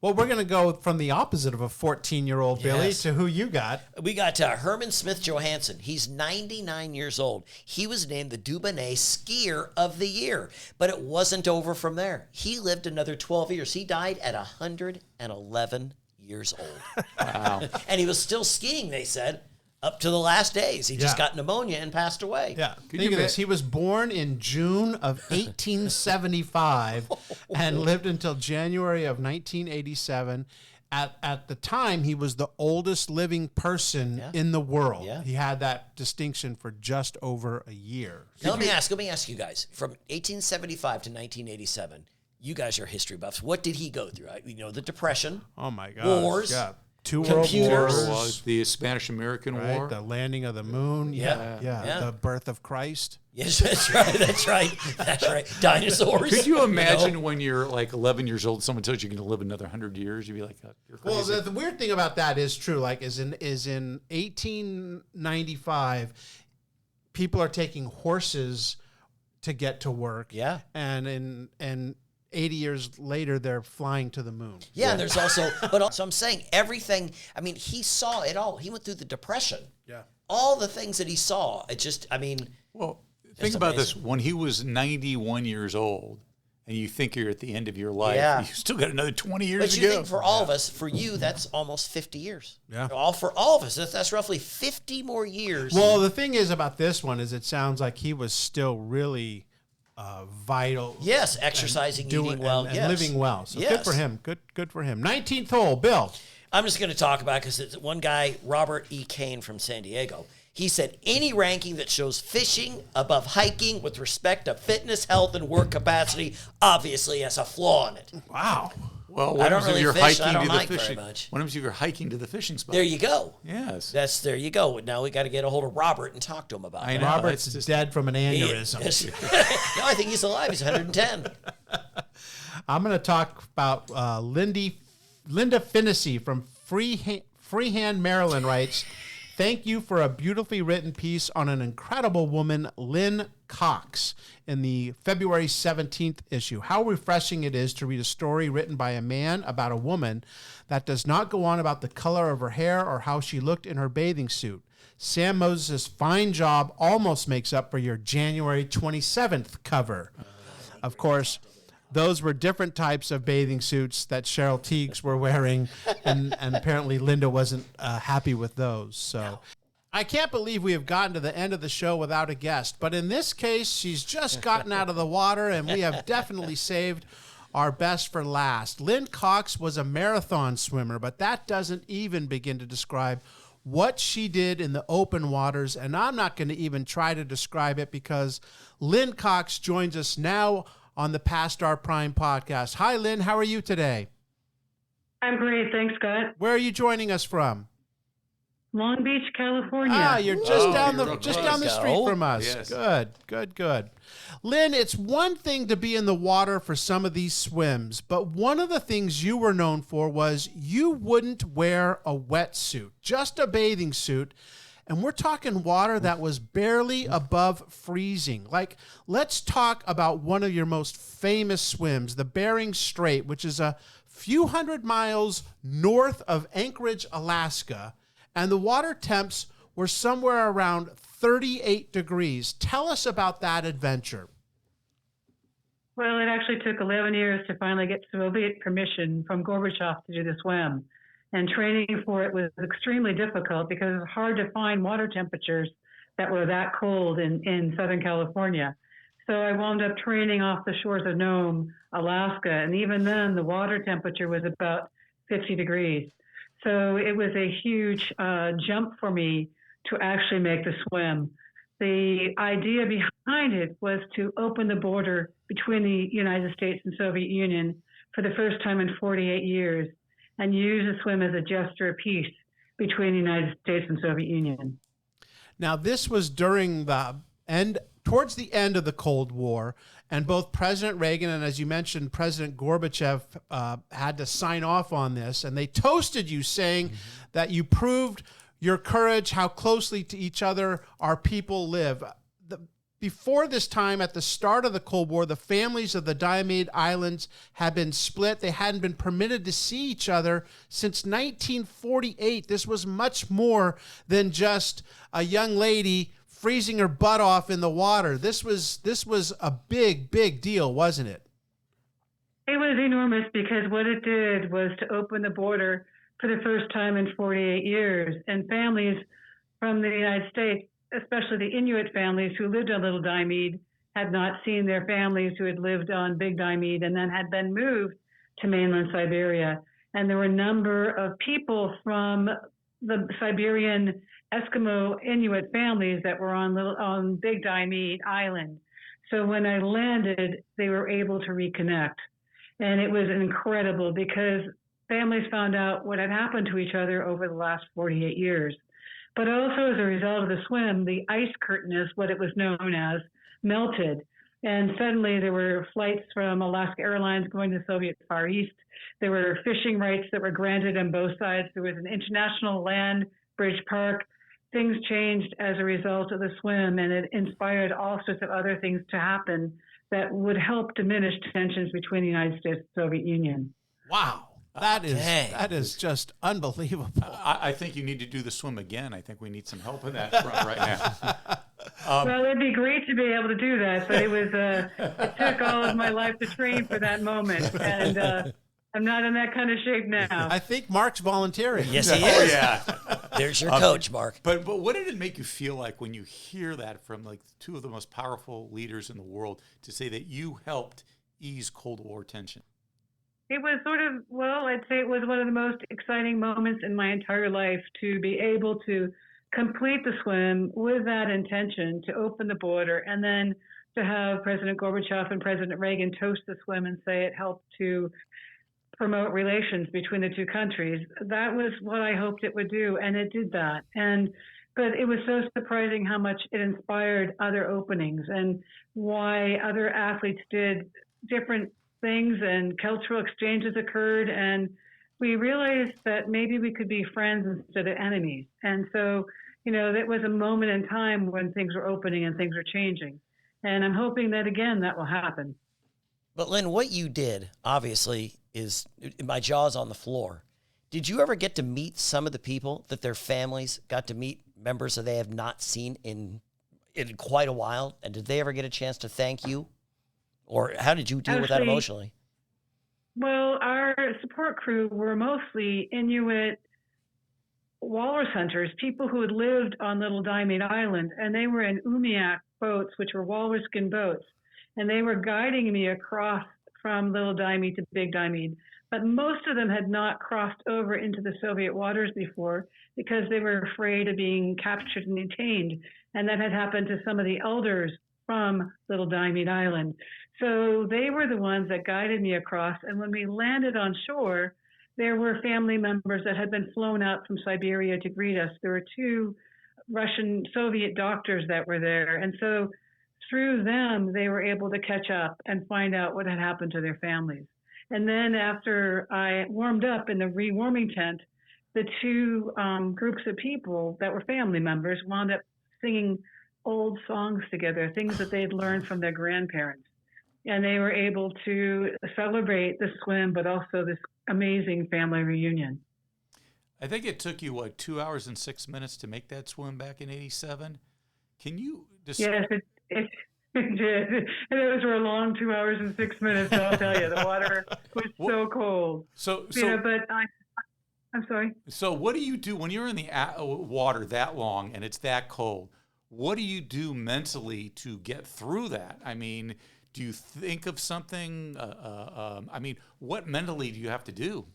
Well, we're going to go from the opposite of a 14-year-old Billy Yes. to who you got. We got Herman Smith Johansson. He's 99 years old. He was named the Dubonnet Skier of the Year, but it wasn't over from there. He lived another 12 years. He died at 111 years old. Wow. And he was still skiing, they said, up to the last days. He just Yeah. got pneumonia and passed away. Yeah. Could Think you of this. bet- He was born in June of 1875 and lived until January of 1987. At the time, he was the oldest living person in the world. Yeah. He had that distinction for just over a year. Now, let me ask you guys. From 1875 to 1987, you guys are history buffs. What did he go through? The Depression. Oh, my God. Wars. Yeah. 2 Computers. world wars. Was the Spanish-American Right, War. the landing of the moon. Yeah. Yeah. The birth of Christ. Yes, that's right. That's right. Dinosaurs. Could you imagine when you're like 11 years old, someone tells you you're going to live another 100 years? You'd be like, you're crazy. Well, the weird thing about that is true. Like, is in 1895, people are taking horses to get to work. Yeah. And 80 years later, they're flying to the moon. Yeah, and there's also, but also I'm saying everything. I mean, he saw it all. He went through the Depression. Yeah. All the things that he saw. Well, think about this. amazing. When he was 91 years old, and you think you're at the end of your life, Yeah. you still got another 20 years But to you go. think for all of us, for you, that's almost 50 years. Yeah. For all of us, that's roughly 50 more years. Well, the thing is about this one is it sounds like he was still really vital. yes, exercising, eating well, and yes. living well. So good Yes. for him. Good for him. 19th hole, Bill. I'm just going to talk about because it's one guy, Robert E. Kane from San Diego. He said any ranking that shows fishing above hiking with respect to fitness, health, and work capacity obviously has a flaw in it. Wow. Well, I what don't happens if really you're fish. I hiking don't to the hike very fishing? much. What happens if you're hiking to the fishing spot? There you go. Yes. There you go. Now we got to get a hold of Robert and talk to him about I it. know. Robert's it's just- dead from an aneurysm. No, I think he's alive. He's 110. I'm going to talk about Linda Finnessy from Freehand, Maryland writes, thank you for a beautifully written piece on an incredible woman, Lynne Cox, in the February 17th issue. How refreshing it is to read a story written by a man about a woman that does not go on about the color of her hair or how she looked in her bathing suit. Sam Moses' fine job almost makes up for your January 27th cover. Of course, those were different types of bathing suits that Cheryl Teagues were wearing, and apparently Linda wasn't happy with those. So I can't believe we have gotten to the end of the show without a guest, but in this case, she's just gotten out of the water, and we have definitely saved our best for last. Lynne Cox was a marathon swimmer, but that doesn't even begin to describe what she did in the open waters, and I'm not going to even try to describe it because Lynne Cox joins us now on the Past Our Prime podcast. Hi, Lynne. How are you today? I'm great. Thanks, Scott. Where are you joining us from? Long Beach, California. Ah, you're just down the street Go. from us. Yes. Good. Lynne, it's one thing to be in the water for some of these swims, but one of the things you were known for was you wouldn't wear a wetsuit, just a bathing suit. And we're talking water that was barely above freezing. Like, let's talk about one of your most famous swims, the Bering Strait, which is a few hundred miles north of Anchorage, Alaska. And the water temps were somewhere around 38 degrees. Tell us about that adventure. Well, it actually took 11 years to finally get Soviet permission from Gorbachev to do the swim. And training for it was extremely difficult because it was hard to find water temperatures that were that cold in Southern California. So I wound up training off the shores of Nome, Alaska. And even then, the water temperature was about 50 degrees. So it was a huge jump for me to actually make the swim. The idea behind it was to open the border between the United States and Soviet Union for the first time in 48 years and use the swim as a gesture of peace between the United States and Soviet Union. Now, this was during towards the end of the Cold War, and both President Reagan and, as you mentioned, President Gorbachev had to sign off on this, and they toasted you, saying that you proved your courage, how closely to each other our people live. Before this time, at the start of the Cold War, the families of the Diomede Islands had been split. They hadn't been permitted to see each other since 1948. This was much more than just a young lady freezing her butt off in the water. This was a big deal, wasn't it? It was enormous because what it did was to open the border for the first time in 48 years. And families from the United States, especially the Inuit families who lived on Little Diomede, had not seen their families who had lived on Big Diomede and then had been moved to mainland Siberia. And there were a number of people from the Siberian Eskimo Inuit families that were on Big Diomede Island. So when I landed, they were able to reconnect. And it was incredible because families found out what had happened to each other over the last 48 years. But also as a result of the swim, the ice curtain, is what it was known as, melted. And suddenly there were flights from Alaska Airlines going to the Soviet Far East. There were fishing rights that were granted on both sides. There was an international land bridge park. Things changed as a result of the swim, and it inspired all sorts of other things to happen that would help diminish tensions between the United States and the Soviet Union. Wow. That is just unbelievable. I think you need to do the swim again. I think we need some help in that front right now. Well, it'd be great to be able to do that, but it took all of my life to train for that moment, and I'm not in that kind of shape now. I think Mark's volunteering. Yes, he is. Oh, yeah. There's your coach, Mark. But what did it make you feel like when you hear that from like two of the most powerful leaders in the world to say that you helped ease Cold War tension? It was I'd say it was one of the most exciting moments in my entire life to be able to complete the swim with that intention to open the border, and then to have President Gorbachev and President Reagan toast the swim and say it helped to promote relations between the two countries. That was what I hoped it would do, and it did that. But it was so surprising how much it inspired other openings and why other athletes did different things and cultural exchanges occurred. And we realized that maybe we could be friends instead of enemies. And so, that was a moment in time when things were opening and things were changing. And I'm hoping that, again, that will happen. But Lynne, what you did, obviously, is my jaw's on the floor. Did you ever get to meet some of the people that their families got to meet, members that they have not seen in quite a while? And did they ever get a chance to thank you? Or how did you deal with that emotionally? Well, our support crew were mostly Inuit walrus hunters, people who had lived on Little Diomede Island, and they were in umiak boats, which were walrus skin boats, and they were guiding me across from Little Diomede to Big Diomede. But most of them had not crossed over into the Soviet waters before because they were afraid of being captured and detained. And that had happened to some of the elders from Little Diomede Island. So they were the ones that guided me across. And when we landed on shore, there were family members that had been flown out from Siberia to greet us. There were 2 Russian Soviet doctors that were there. And so through them, they were able to catch up and find out what had happened to their families. And then after I warmed up in the rewarming tent, the 2 groups of people that were family members wound up singing old songs together, things that they'd learned from their grandparents. And they were able to celebrate the swim, but also this amazing family reunion. I think it took you, 2 hours and 6 minutes to make that swim back in '87? Can you Yes, it did. And those were a long 2 hours and 6 minutes, I'll tell you. The water was so cold. But I'm sorry. So what do you do when you're in the water that long and it's that cold? What do you do mentally to get through that? I mean, do you think of something? What mentally do you have to do?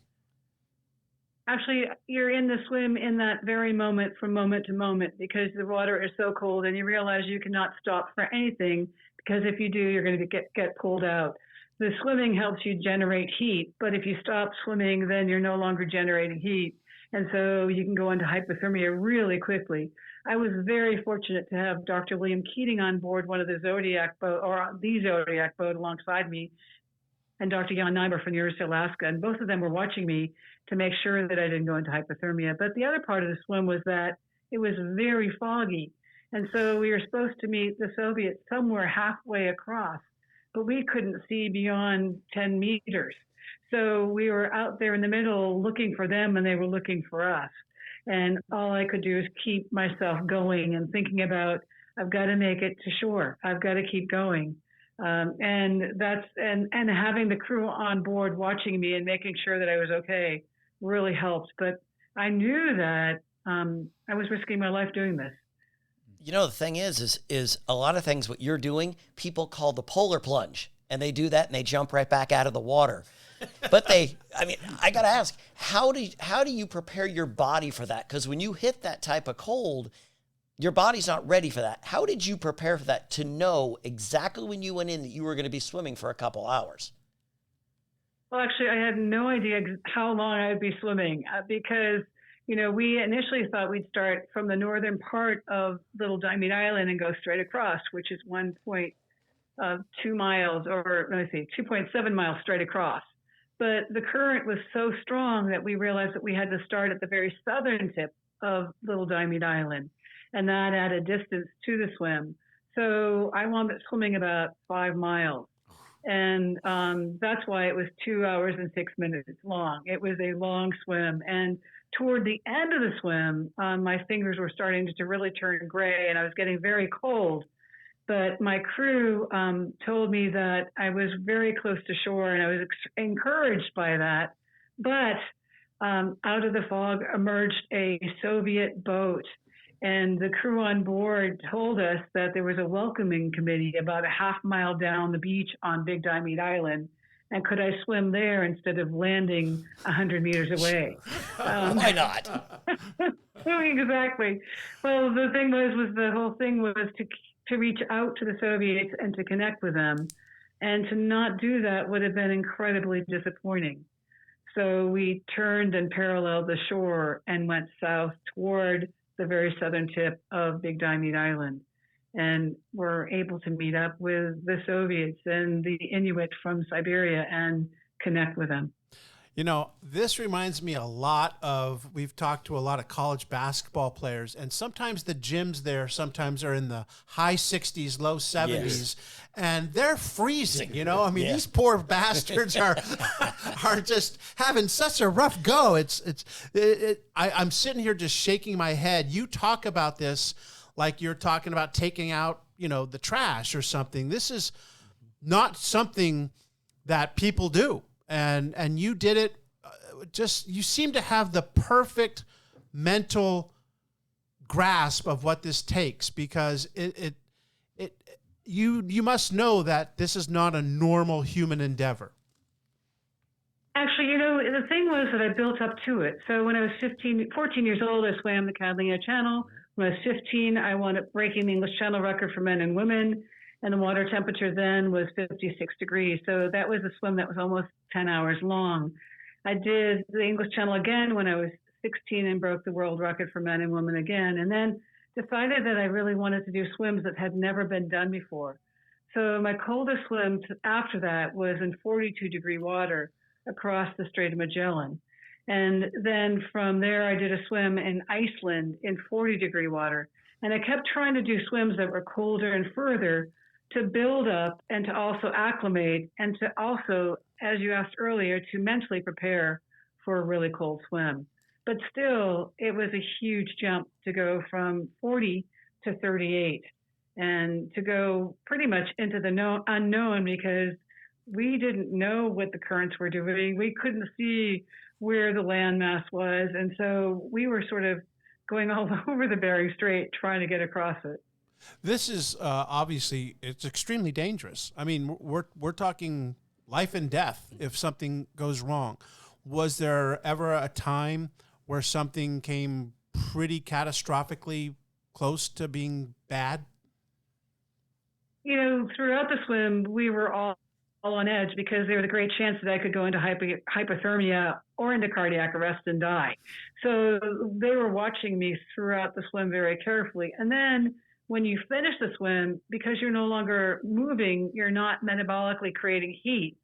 Actually, you're in the swim in that very moment from moment to moment because the water is so cold and you realize you cannot stop for anything because if you do, you're going to get pulled out. The swimming helps you generate heat, but if you stop swimming, then you're no longer generating heat. And so you can go into hypothermia really quickly. I was very fortunate to have Dr. William Keating on board one of the Zodiac boat, or the Zodiac boat alongside me, and Dr. Jan Nyber from the University of Alaska. And both of them were watching me to make sure that I didn't go into hypothermia. But the other part of the swim was that it was very foggy. And so we were supposed to meet the Soviets somewhere halfway across, but we couldn't see beyond 10 meters. So we were out there in the middle looking for them and they were looking for us. And all I could do is keep myself going and thinking about, I've got to make it to shore. I've got to keep going. And having the crew on board watching me and making sure that I was okay really helped. But I knew that I was risking my life doing this. You know, the thing is a lot of things what you're doing, people call the polar plunge, and they do that and they jump right back out of the water. But I got to ask, how do you prepare your body for that? Because when you hit that type of cold, your body's not ready for that. How did you prepare for that to know exactly when you went in that you were going to be swimming for a couple hours? Well, actually, I had no idea how long I would be swimming because, we initially thought we'd start from the northern part of Little Diomede Island and go straight across, which is 1.2 miles, or 2.7 miles straight across. But the current was so strong that we realized that we had to start at the very southern tip of Little Diomede Island, and that added distance to the swim. So I wound up swimming about 5 miles. And that's why it was 2 hours and 6 minutes long. It was a long swim. And toward the end of the swim, my fingers were starting to really turn gray and I was getting very cold. But my crew told me that I was very close to shore and I was encouraged by that. But out of the fog emerged a Soviet boat. And the crew on board told us that there was a welcoming committee about a half mile down the beach on Big Diomede Island. And could I swim there instead of landing 100 meters away? Why not? Exactly. Well, the thing was the whole thing was to reach out to the Soviets and to connect with them. And to not do that would have been incredibly disappointing. So we turned and paralleled the shore and went south toward the very southern tip of Big Diomede Island, and were able to meet up with the Soviets and the Inuit from Siberia and connect with them. This reminds me a lot of, we've talked to a lot of college basketball players, and sometimes the gyms there sometimes are in the high 60s, low 70s, yes. And they're freezing, These poor bastards are just having such a rough go. I'm sitting here just shaking my head. You talk about this like you're talking about taking out, the trash or something. This is not something that people do. And you did it, you seem to have the perfect mental grasp of what this takes, because you must know that this is not a normal human endeavor. Actually, the thing was that I built up to it. So when I was 14 years old, I swam the Catalina Channel. When I was 15, I wound up breaking the English Channel record for men and women, and the water temperature then was 56 degrees. So that was a swim that was almost 10 hours long. I did the English Channel again when I was 16 and broke the world record for men and women again, and then decided that I really wanted to do swims that had never been done before. So my coldest swim after that was in 42-degree water across the Strait of Magellan. And then from there, I did a swim in Iceland in 40-degree water. And I kept trying to do swims that were colder and further to build up and to also acclimate, and to also, as you asked earlier, to mentally prepare for a really cold swim. But still, it was a huge jump to go from 40 to 38 and to go pretty much into the unknown, because we didn't know what the currents were doing. We couldn't see where the landmass was. And so we were sort of going all over the Bering Strait trying to get across it. This is obviously, it's extremely dangerous. I mean, we're talking life and death if something goes wrong. Was there ever a time where something came pretty catastrophically close to being bad? Throughout the swim, we were all on edge, because there was a great chance that I could go into hypothermia or into cardiac arrest and die. So they were watching me throughout the swim very carefully. And then when you finish the swim, because you're no longer moving, you're not metabolically creating heat.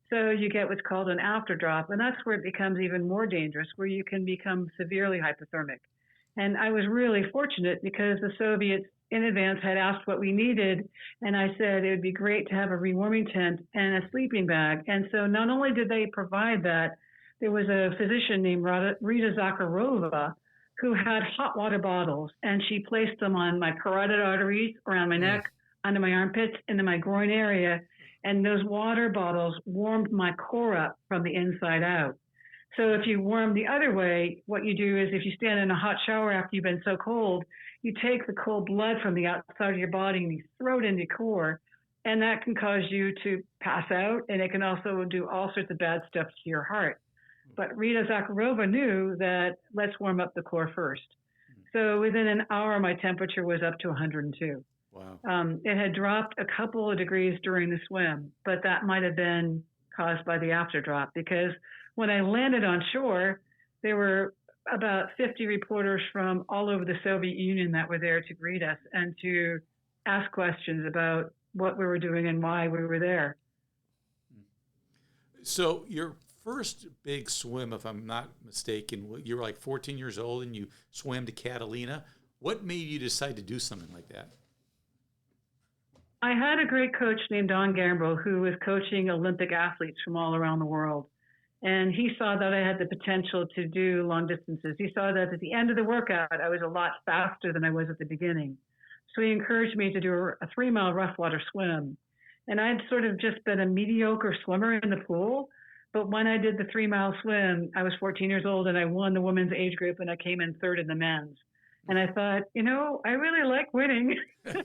So you get what's called an after drop. And that's where it becomes even more dangerous, where you can become severely hypothermic. And I was really fortunate, because the Soviets in advance had asked what we needed. And I said it would be great to have a rewarming tent and a sleeping bag. And so not only did they provide that, there was a physician named Rita Zakharova who had hot water bottles, and she placed them on my carotid arteries, around my neck, under my armpits, into my groin area. And those water bottles warmed my core up from the inside out. So if you warm the other way, what you do is, if you stand in a hot shower after you've been so cold, you take the cold blood from the outside of your body and you throw it into your core, and that can cause you to pass out, and it can also do all sorts of bad stuff to your heart. But Rita Zakharova knew that let's warm up the core first. So within an hour, my temperature was up to 102. Wow. It had dropped a couple of degrees during the swim, but that might have been caused by the after drop, because when I landed on shore, there were about 50 reporters from all over the Soviet Union that were there to greet us and to ask questions about what we were doing and why we were there. So your first big swim, if I'm not mistaken, you were like 14 years old and you swam to Catalina. What made you decide to do something like that? I had a great coach named Don Gambrel who was coaching Olympic athletes from all around the world. And he saw that I had the potential to do long distances. He saw that at the end of the workout, I was a lot faster than I was at the beginning. So he encouraged me to do a 3-mile rough water swim. And I'd sort of just been a mediocre swimmer in the pool. But when I did the 3-mile swim, I was 14 years old and I won the women's age group, and I came in third in the men's. And I thought, I really like winning. It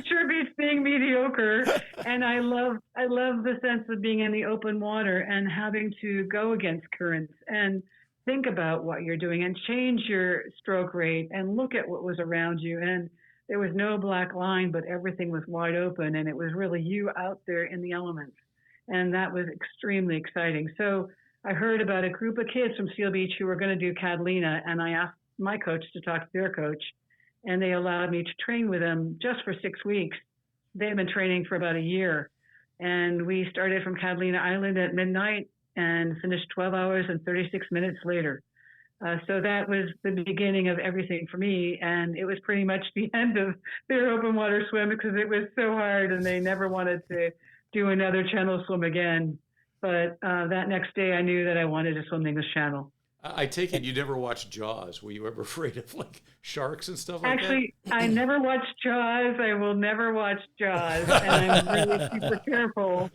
sure beats being mediocre. And I love the sense of being in the open water and having to go against currents and think about what you're doing and change your stroke rate and look at what was around you. And there was no black line, but everything was wide open, and it was really you out there in the elements. And that was extremely exciting. So I heard about a group of kids from Seal Beach who were going to do Catalina, and I asked my coach to talk to their coach, and they allowed me to train with them just for 6 weeks. They've been training for about a year, and we started from Catalina Island at midnight and finished 12 hours and 36 minutes later. So that was the beginning of everything for me, and it was pretty much the end of their open water swim because it was so hard, and they never wanted to do another channel swim again. But that next day, I knew that I wanted to swim the English Channel. I take it you never watched Jaws. Were you ever afraid of sharks and stuff like Actually, that? I never watched Jaws. I will never watch Jaws. And I'm really super careful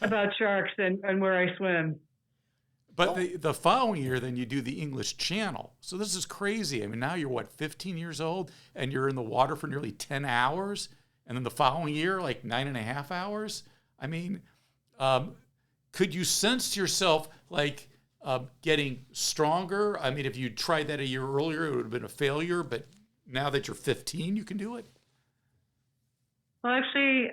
about sharks and where I swim. But the following year, then you do the English Channel. So this is crazy. I mean, now you're 15 years old, and you're in the water for nearly 10 hours, and then the following year, like 9.5 hours. I mean, could you sense yourself getting stronger? I mean, if you tried that a year earlier, it would have been a failure. But now that you're 15, you can do it. Well, actually,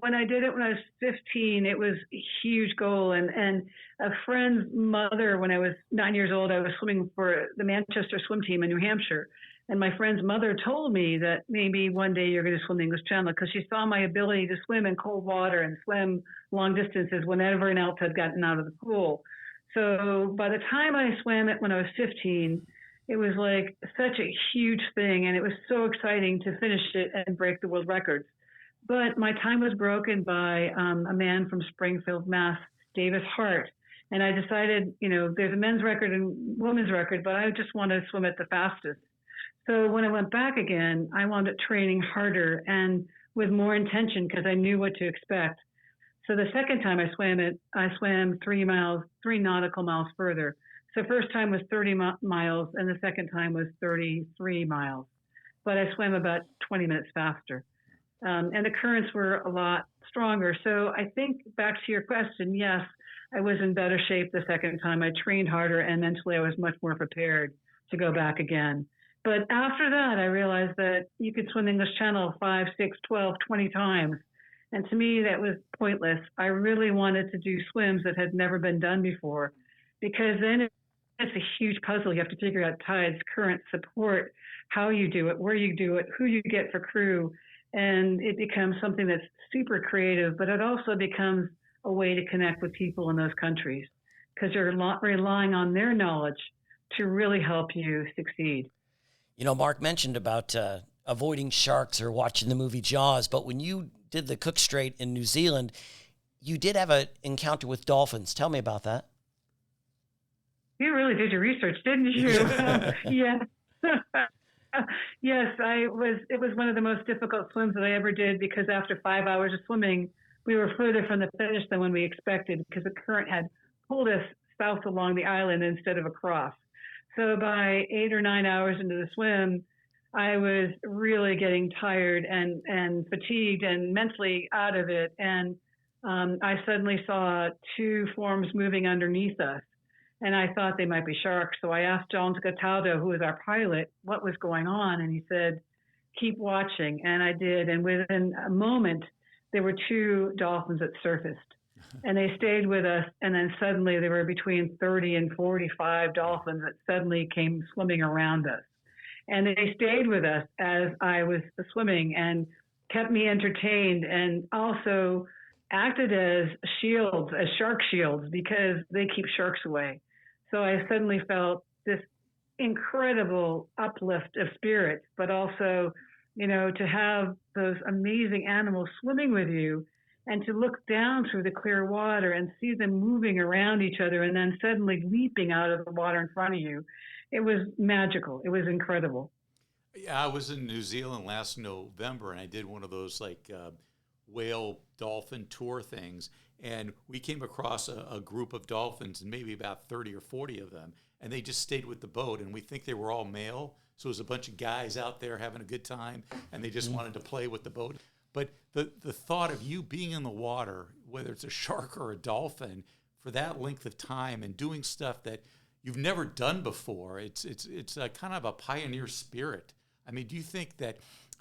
when I did it when I was 15, it was a huge goal. And a friend's mother, when I was 9 years old, I was swimming for the Manchester swim team in New Hampshire. And my friend's mother told me that maybe one day you're going to swim the English Channel because she saw my ability to swim in cold water and swim long distances when everyone else had gotten out of the pool. So by the time I swam it when I was 15, it was like such a huge thing, and it was so exciting to finish it and break the world records. But my time was broken by a man from Springfield, Mass, Davis Hart. And I decided, there's a men's record and women's record, but I just want to swim it the fastest. So when I went back again, I wound up training harder and with more intention because I knew what to expect. So the second time I swam 3 nautical miles further. So first time was 30 miles, and the second time was 33 miles. But I swam about 20 minutes faster. And the currents were a lot stronger. So I think back to your question, yes, I was in better shape the second time. I trained harder, and mentally I was much more prepared to go back again. But after that, I realized that you could swim the English Channel 5, 6, 12, 20 times. And to me, that was pointless. I really wanted to do swims that had never been done before, because then it's a huge puzzle. You have to figure out tides, currents, support, how you do it, where you do it, who you get for crew. And it becomes something that's super creative, but it also becomes a way to connect with people in those countries because you're relying on their knowledge to really help you succeed. Mark mentioned about avoiding sharks or watching the movie Jaws, but when you did the Cook Strait in New Zealand, you did have an encounter with dolphins. Tell me about that. You really did your research, didn't you? Yeah. Yes, it was one of the most difficult swims that I ever did because after 5 hours of swimming, we were further from the finish than when we expected because the current had pulled us south along the island instead of across. So by 8 or 9 hours into the swim, I was really getting tired and fatigued and mentally out of it. And I suddenly saw 2 forms moving underneath us. And I thought they might be sharks. So I asked John Cataldo, who was our pilot, what was going on. And he said, keep watching. And I did. And within a moment, there were 2 dolphins that surfaced. And they stayed with us. And then suddenly there were between 30 and 45 dolphins that suddenly came swimming around us. And they stayed with us as I was swimming and kept me entertained and also acted as shields, as shark shields, because they keep sharks away. So I suddenly felt this incredible uplift of spirits, but also, to have those amazing animals swimming with you and to look down through the clear water and see them moving around each other and then suddenly leaping out of the water in front of you. It was magical. It was incredible. Yeah, I was in New Zealand last November, and I did one of those whale dolphin tour things, and we came across a group of dolphins, and maybe about 30 or 40 of them, and they just stayed with the boat, and we think they were all male, so it was a bunch of guys out there having a good time, and they just wanted to play with the boat. But the thought of you being in the water, whether it's a shark or a dolphin, for that length of time and doing stuff that you've never done before, it's a kind of a pioneer spirit. I mean, do you think that,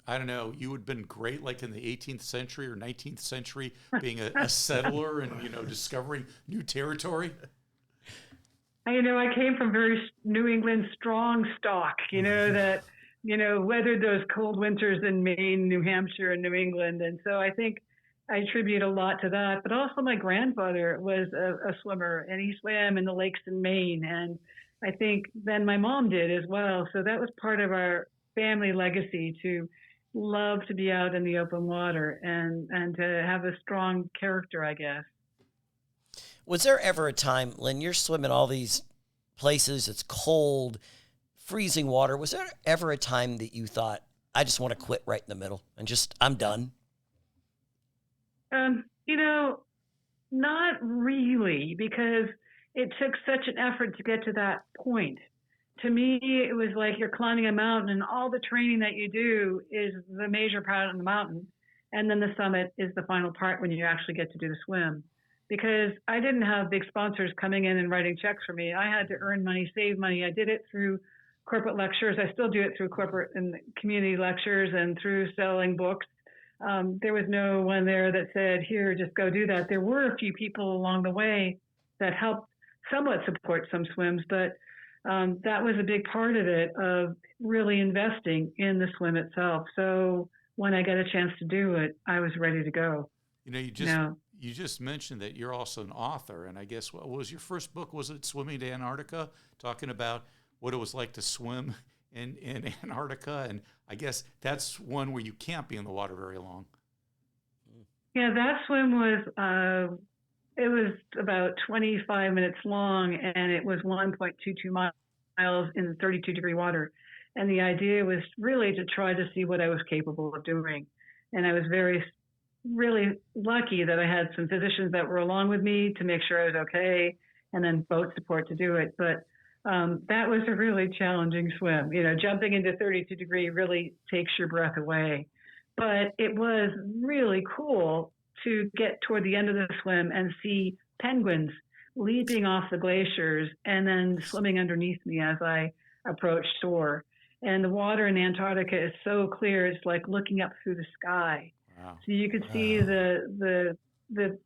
I don't know, you would have been great like in the 18th century or 19th century being a settler and, discovering new territory? I came from very New England strong stock, that, weathered those cold winters in Maine, New Hampshire, and New England. And so I think I attribute a lot to that. But also my grandfather was a swimmer, and he swam in the lakes in Maine. And I think then my mom did as well. So that was part of our family legacy to love to be out in the open water and to have a strong character, I guess. Was there ever a time, Lynne, you're swimming all these places, it's cold, freezing water. Was there ever a time that you thought, I just want to quit right in the middle and I'm done? Not really, because it took such an effort to get to that point. To me, it was like you're climbing a mountain, and all the training that you do is the major part of the mountain. And then the summit is the final part when you actually get to do the swim. Because I didn't have big sponsors coming in and writing checks for me. I had to earn money, save money. I did it through corporate lectures. I still do it through corporate and community lectures and through selling books. There was no one there that said, here, just go do that. There were a few people along the way that helped somewhat support some swims, but that was a big part of it, of really investing in the swim itself. So when I got a chance to do it, I was ready to go. You know, you just mentioned that you're also an author, and I guess what was your first book? Was it Swimming to Antarctica, talking about what it was like to swim in Antarctica? And I guess that's one where you can't be in the water very long. Yeah, that swim was, it was about 25 minutes long, and it was 1.22 miles in 32-degree water. And the idea was really to try to see what I was capable of doing. And I was really lucky that I had some physicians that were along with me to make sure I was okay, and then boat support to do it. But that was a really challenging swim. You know, jumping into 32-degree really takes your breath away. But it was really cool to get toward the end of the swim and see penguins leaping off the glaciers and then swimming underneath me as I approached shore. And the water in Antarctica is so clear, it's like looking up through the sky. Wow. So you could see the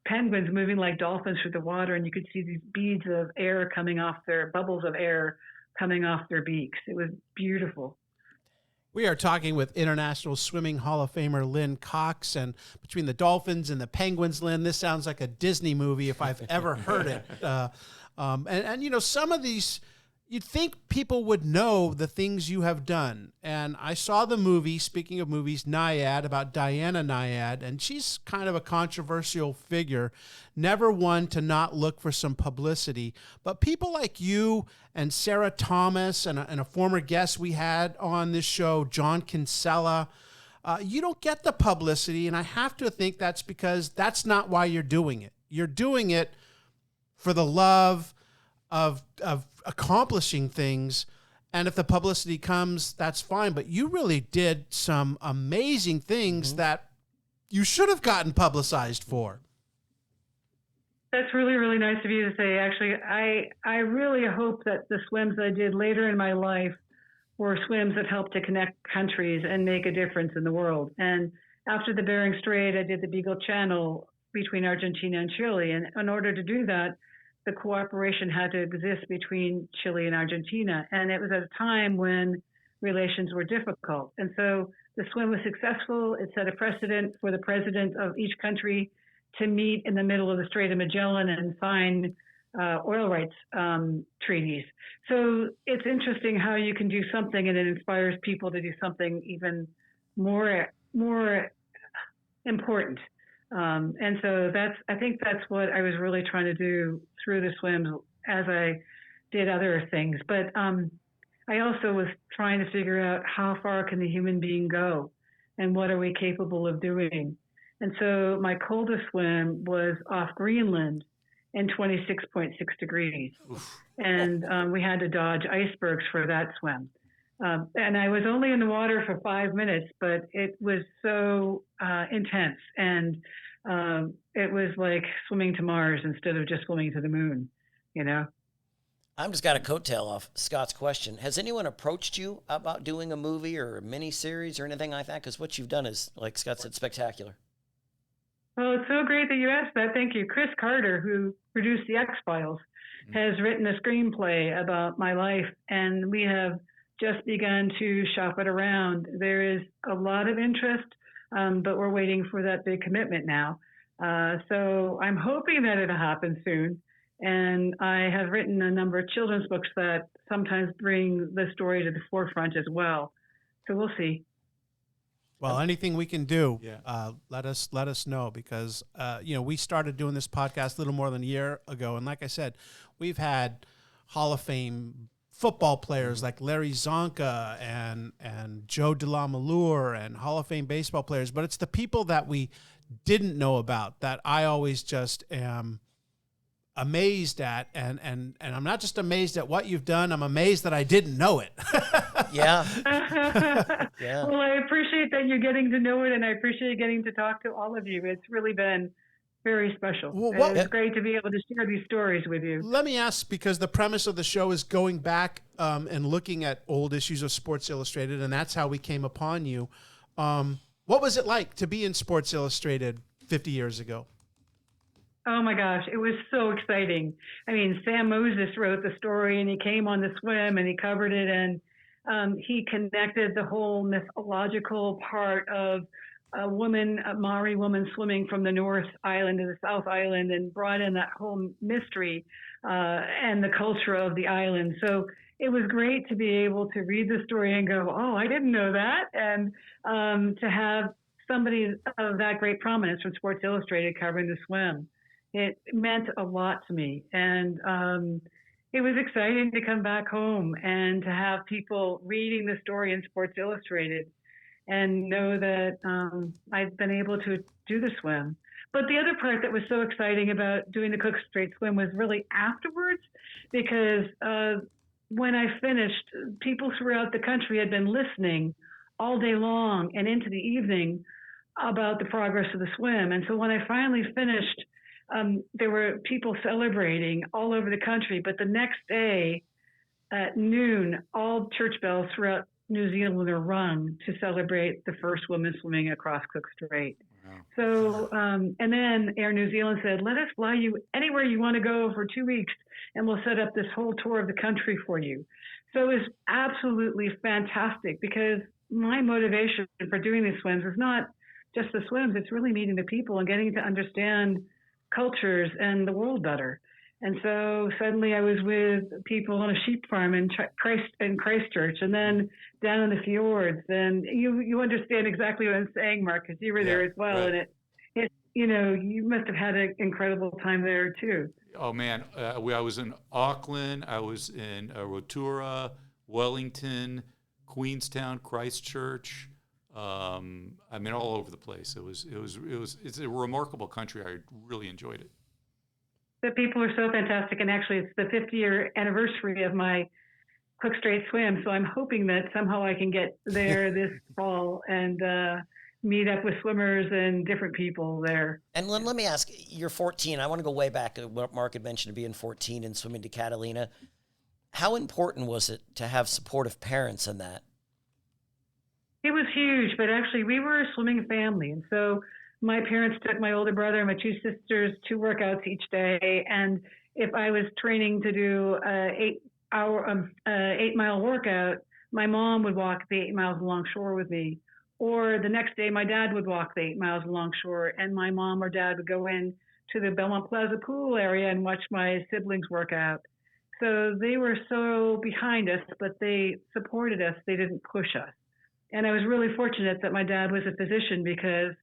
penguins moving like dolphins through the water, and you could see these beads of air coming off bubbles of air coming off their beaks. It was beautiful. We are talking with International Swimming Hall of Famer Lynne Cox, and between the dolphins and the penguins, Lynne, this sounds like a Disney movie if I've ever heard it. And you know, some of these, you'd think people would know the things you have done. And I saw the movie, speaking of movies, Naiad, about Diana Naiad, and she's kind of a controversial figure, never one to not look for some publicity. But people like you and Sarah Thomas and a former guest we had on this show, John Kinsella, you don't get the publicity, and I have to think that's because that's not why you're doing it. You're doing it for the love of accomplishing things, and if the publicity comes, that's fine. But you really did some amazing things that you should have gotten publicized for. That's really, really nice of you to say. Actually, I really hope that the swims I did later in my life were swims that helped to connect countries and make a difference in the world. And after the Bering Strait, I did the Beagle Channel between Argentina and Chile. And in order to do that, the cooperation had to exist between Chile and Argentina. And it was at a time when relations were difficult. And so the swim was successful. It set a precedent for the president of each country to meet in the middle of the Strait of Magellan and sign oil rights treaties. So it's interesting how you can do something and it inspires people to do something even more important. And so I think that's what I was really trying to do through the swims as I did other things. But I also was trying to figure out how far can the human being go and what are we capable of doing. And so my coldest swim was off Greenland in 26.6 degrees. Oof. And we had to dodge icebergs for that swim. And I was only in the water for 5 minutes, but it was so intense. And it was like swimming to Mars instead of just swimming to the moon, you know? I'm just got a coattail off Scott's question. Has anyone approached you about doing a movie or a mini series or anything like that? Because what you've done is, like Scott said, spectacular. Well, it's so great that you asked that. Thank you. Chris Carter, who produced The X-Files, has written a screenplay about my life, and we have just begun to shop it around. There is a lot of interest, but we're waiting for that big commitment now. So I'm hoping that it'll happen soon. And I have written a number of children's books that sometimes bring the story to the forefront as well. So we'll see. Well, anything we can do, let us know, because we started doing this podcast a little more than a year ago, and like I said, we've had Hall of Fame football players like Larry Zonka and Joe DeLamalure and Hall of Fame baseball players, but it's the people that we didn't know about that I always just am amazed at, and I'm not just amazed at what you've done, I'm amazed that I didn't know it. Yeah. Yeah. Well, I appreciate that you're getting to know it, and I appreciate getting to talk to all of you. It's really been very special. Well, It's great to be able to share these stories with you. Let me ask, because the premise of the show is going back and looking at old issues of Sports Illustrated, and that's how we came upon you. What was it like to be in Sports Illustrated 50 years ago? Oh my gosh, it was so exciting. I mean, Sam Moses wrote the story, and he came on the swim and he covered it, and he connected the whole mythological part of a Maori woman swimming from the North Island to the South Island, and brought in that whole mystery and the culture of the island. So it was great to be able to read the story and go, oh, I didn't know that. And to have somebody of that great prominence from Sports Illustrated covering the swim. It meant a lot to me. And it was exciting to come back home and to have people reading the story in Sports Illustrated and know that I've been able to do the swim. But the other part that was so exciting about doing the Cook Strait swim was really afterwards, because when I finished, people throughout the country had been listening all day long and into the evening about the progress of the swim. And so when I finally finished, there were people celebrating all over the country. But the next day at noon, all church bells throughout New Zealand are rung to celebrate the first woman swimming across Cook Strait. Wow. So, and then Air New Zealand said, let us fly you anywhere you want to go for 2 weeks, and we'll set up this whole tour of the country for you. So it was absolutely fantastic, because my motivation for doing these swims is not just the swims, it's really meeting the people and getting to understand cultures and the world better. And so suddenly I was with people on a sheep farm in Christchurch, and then down in the fjords. And you understand exactly what I'm saying, Mark, because you were there as well. Right. And it you must have had an incredible time there too. Oh man, I was in Auckland, I was in Rotorua, Wellington, Queenstown, Christchurch. I mean, all over the place. It's a remarkable country. I really enjoyed it. The people are so fantastic, and actually it's the 50-year anniversary of my Cook Strait swim, so I'm hoping that somehow I can get there this fall and meet up with swimmers and different people there. And let me ask, you're 14. I want to go way back. What Mark had mentioned, being 14 and swimming to Catalina. How important was it to have supportive parents in that? It was huge, but actually we were a swimming family, and so my parents took my older brother and my two sisters to workouts each day. And if I was training to do a 8-mile workout, my mom would walk the 8 miles along shore with me. Or the next day, my dad would walk the 8 miles along shore, and my mom or dad would go in to the Belmont Plaza pool area and watch my siblings work out. So they were so behind us, but they supported us. They didn't push us. And I was really fortunate that my dad was a physician, because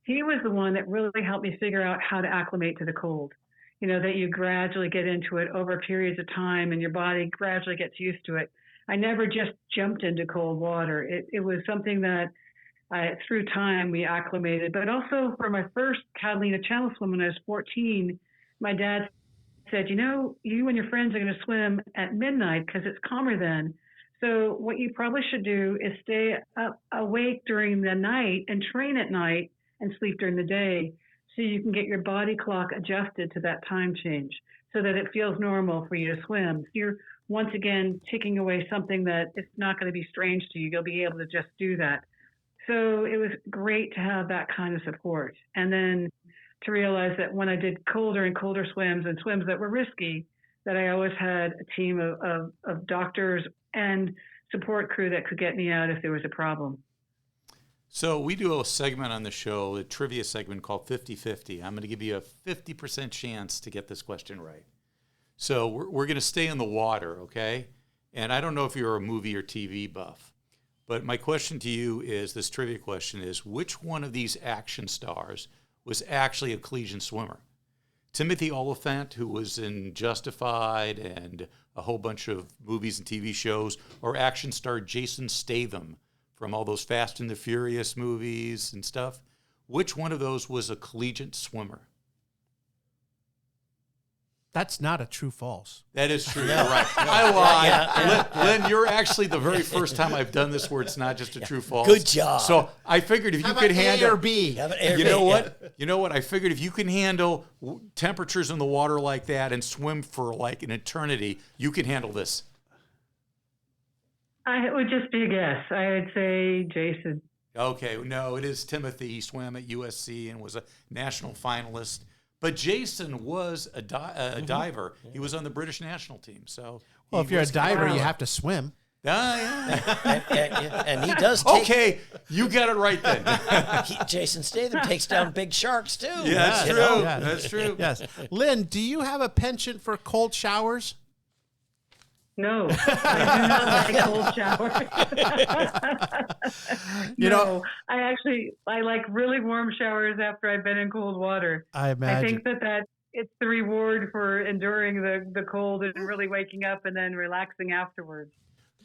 he was the one that really helped me figure out how to acclimate to the cold. That you gradually get into it over periods of time, and your body gradually gets used to it. I never just jumped into cold water. It was something that through time we acclimated. But also for my first Catalina Channel swim when I was 14, my dad said, you and your friends are going to swim at midnight because it's calmer then. So what you probably should do is stay up awake during the night and train at night and sleep during the day, so you can get your body clock adjusted to that time change so that it feels normal for you to swim. So you're once again taking away something that it's not going to be strange to you. You'll be able to just do that. So it was great to have that kind of support. And then to realize that when I did colder and colder swims and swims that were risky, that I always had a team of doctors and support crew that could get me out if there was a problem. So we do a segment on the show, a trivia segment called 50-50. I'm going to give you a 50% chance to get this question right. So we're going to stay in the water, okay? And I don't know if you're a movie or TV buff, but my question to you is, this trivia question is, which one of these action stars was actually a collegiate swimmer? Timothy Oliphant, who was in Justified and a whole bunch of movies and TV shows, or action star Jason Statham from all those Fast and the Furious movies and stuff? Which one of those was a collegiate swimmer? That's not a true false. That is true. You're right. I lied. Lynn, you're actually the very first time I've done this where it's not just a true false. Good job. So I figured if you How could about handle A or B. You know what? You know what? I figured if you can handle temperatures in the water like that and swim for like an eternity, you can handle this. It would just be a guess. I would say Jason. Okay, no, it is Timothy. He swam at USC and was a national finalist. But Jason was a diver. He was on the British national team. So, Well, if you're a diver, you have to swim. And he does take... Okay, you got it right then. Jason Statham takes down big sharks, too. Yeah, that's true. Yeah. That's true. Yes. Lynn, do you have a penchant for cold showers? No, I do not like cold showers. I like really warm showers after I've been in cold water. I imagine. I think that it's the reward for enduring the cold and really waking up and then relaxing afterwards.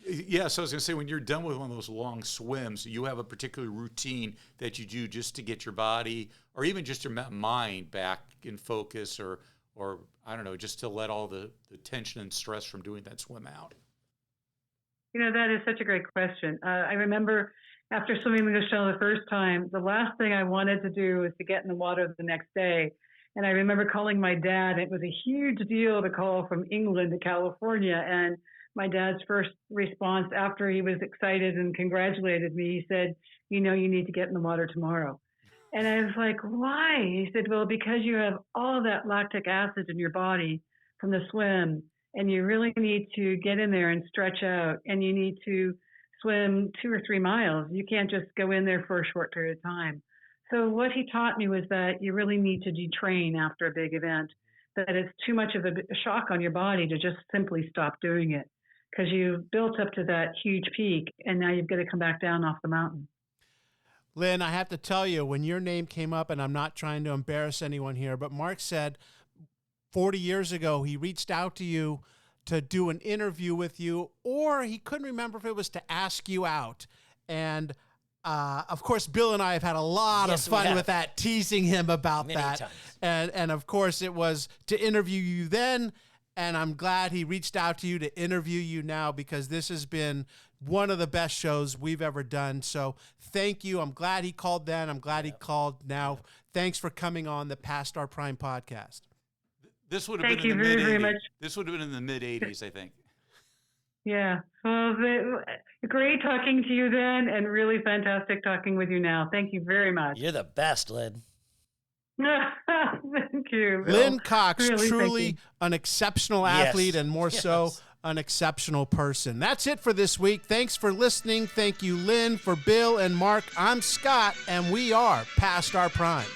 Yeah, so I was going to say, when you're done with one of those long swims, you have a particular routine that you do just to get your body or even just your mind back in focus or I don't know, just to let all the tension and stress from doing that swim out? That is such a great question. I remember after swimming the channel the first time, the last thing I wanted to do was to get in the water the next day. And I remember calling my dad. It was a huge deal to call from England to California. And my dad's first response after he was excited and congratulated me, he said, you need to get in the water tomorrow. And I was like, why? He said, well, because you have all that lactic acid in your body from the swim, and you really need to get in there and stretch out, and you need to swim 2 or 3 miles. You can't just go in there for a short period of time. So what he taught me was that you really need to detrain after a big event, that it's too much of a shock on your body to just simply stop doing it because you've built up to that huge peak, and now you've got to come back down off the mountain. Lynn, I have to tell you, when your name came up, and I'm not trying to embarrass anyone here, but Mark said 40 years ago he reached out to you to do an interview with you, or he couldn't remember if it was to ask you out. And, of course, Bill and I have had a lot of fun with that, teasing him about Many that. times. And, of course, it was to interview you then, and I'm glad he reached out to you to interview you now because this has been one of the best shows we've ever done. So thank you. I'm glad he called then. I'm glad he called now. Thanks for coming on the Past Our Prime podcast. This would have Thank been in you the very mid-80s. much. This would have been in the mid-80s, I think. Yeah. Well, great talking to you then, and really fantastic talking with you now. Thank you very much. You're the best, Lynn. Thank you, Bill. Lynne Cox, Really, thank truly you. an exceptional athlete and more so Yes. an exceptional person. That's it for this week. Thanks for listening. Thank you, Lynn, for Bill and Mark. I'm Scott, and we are Past Our Prime.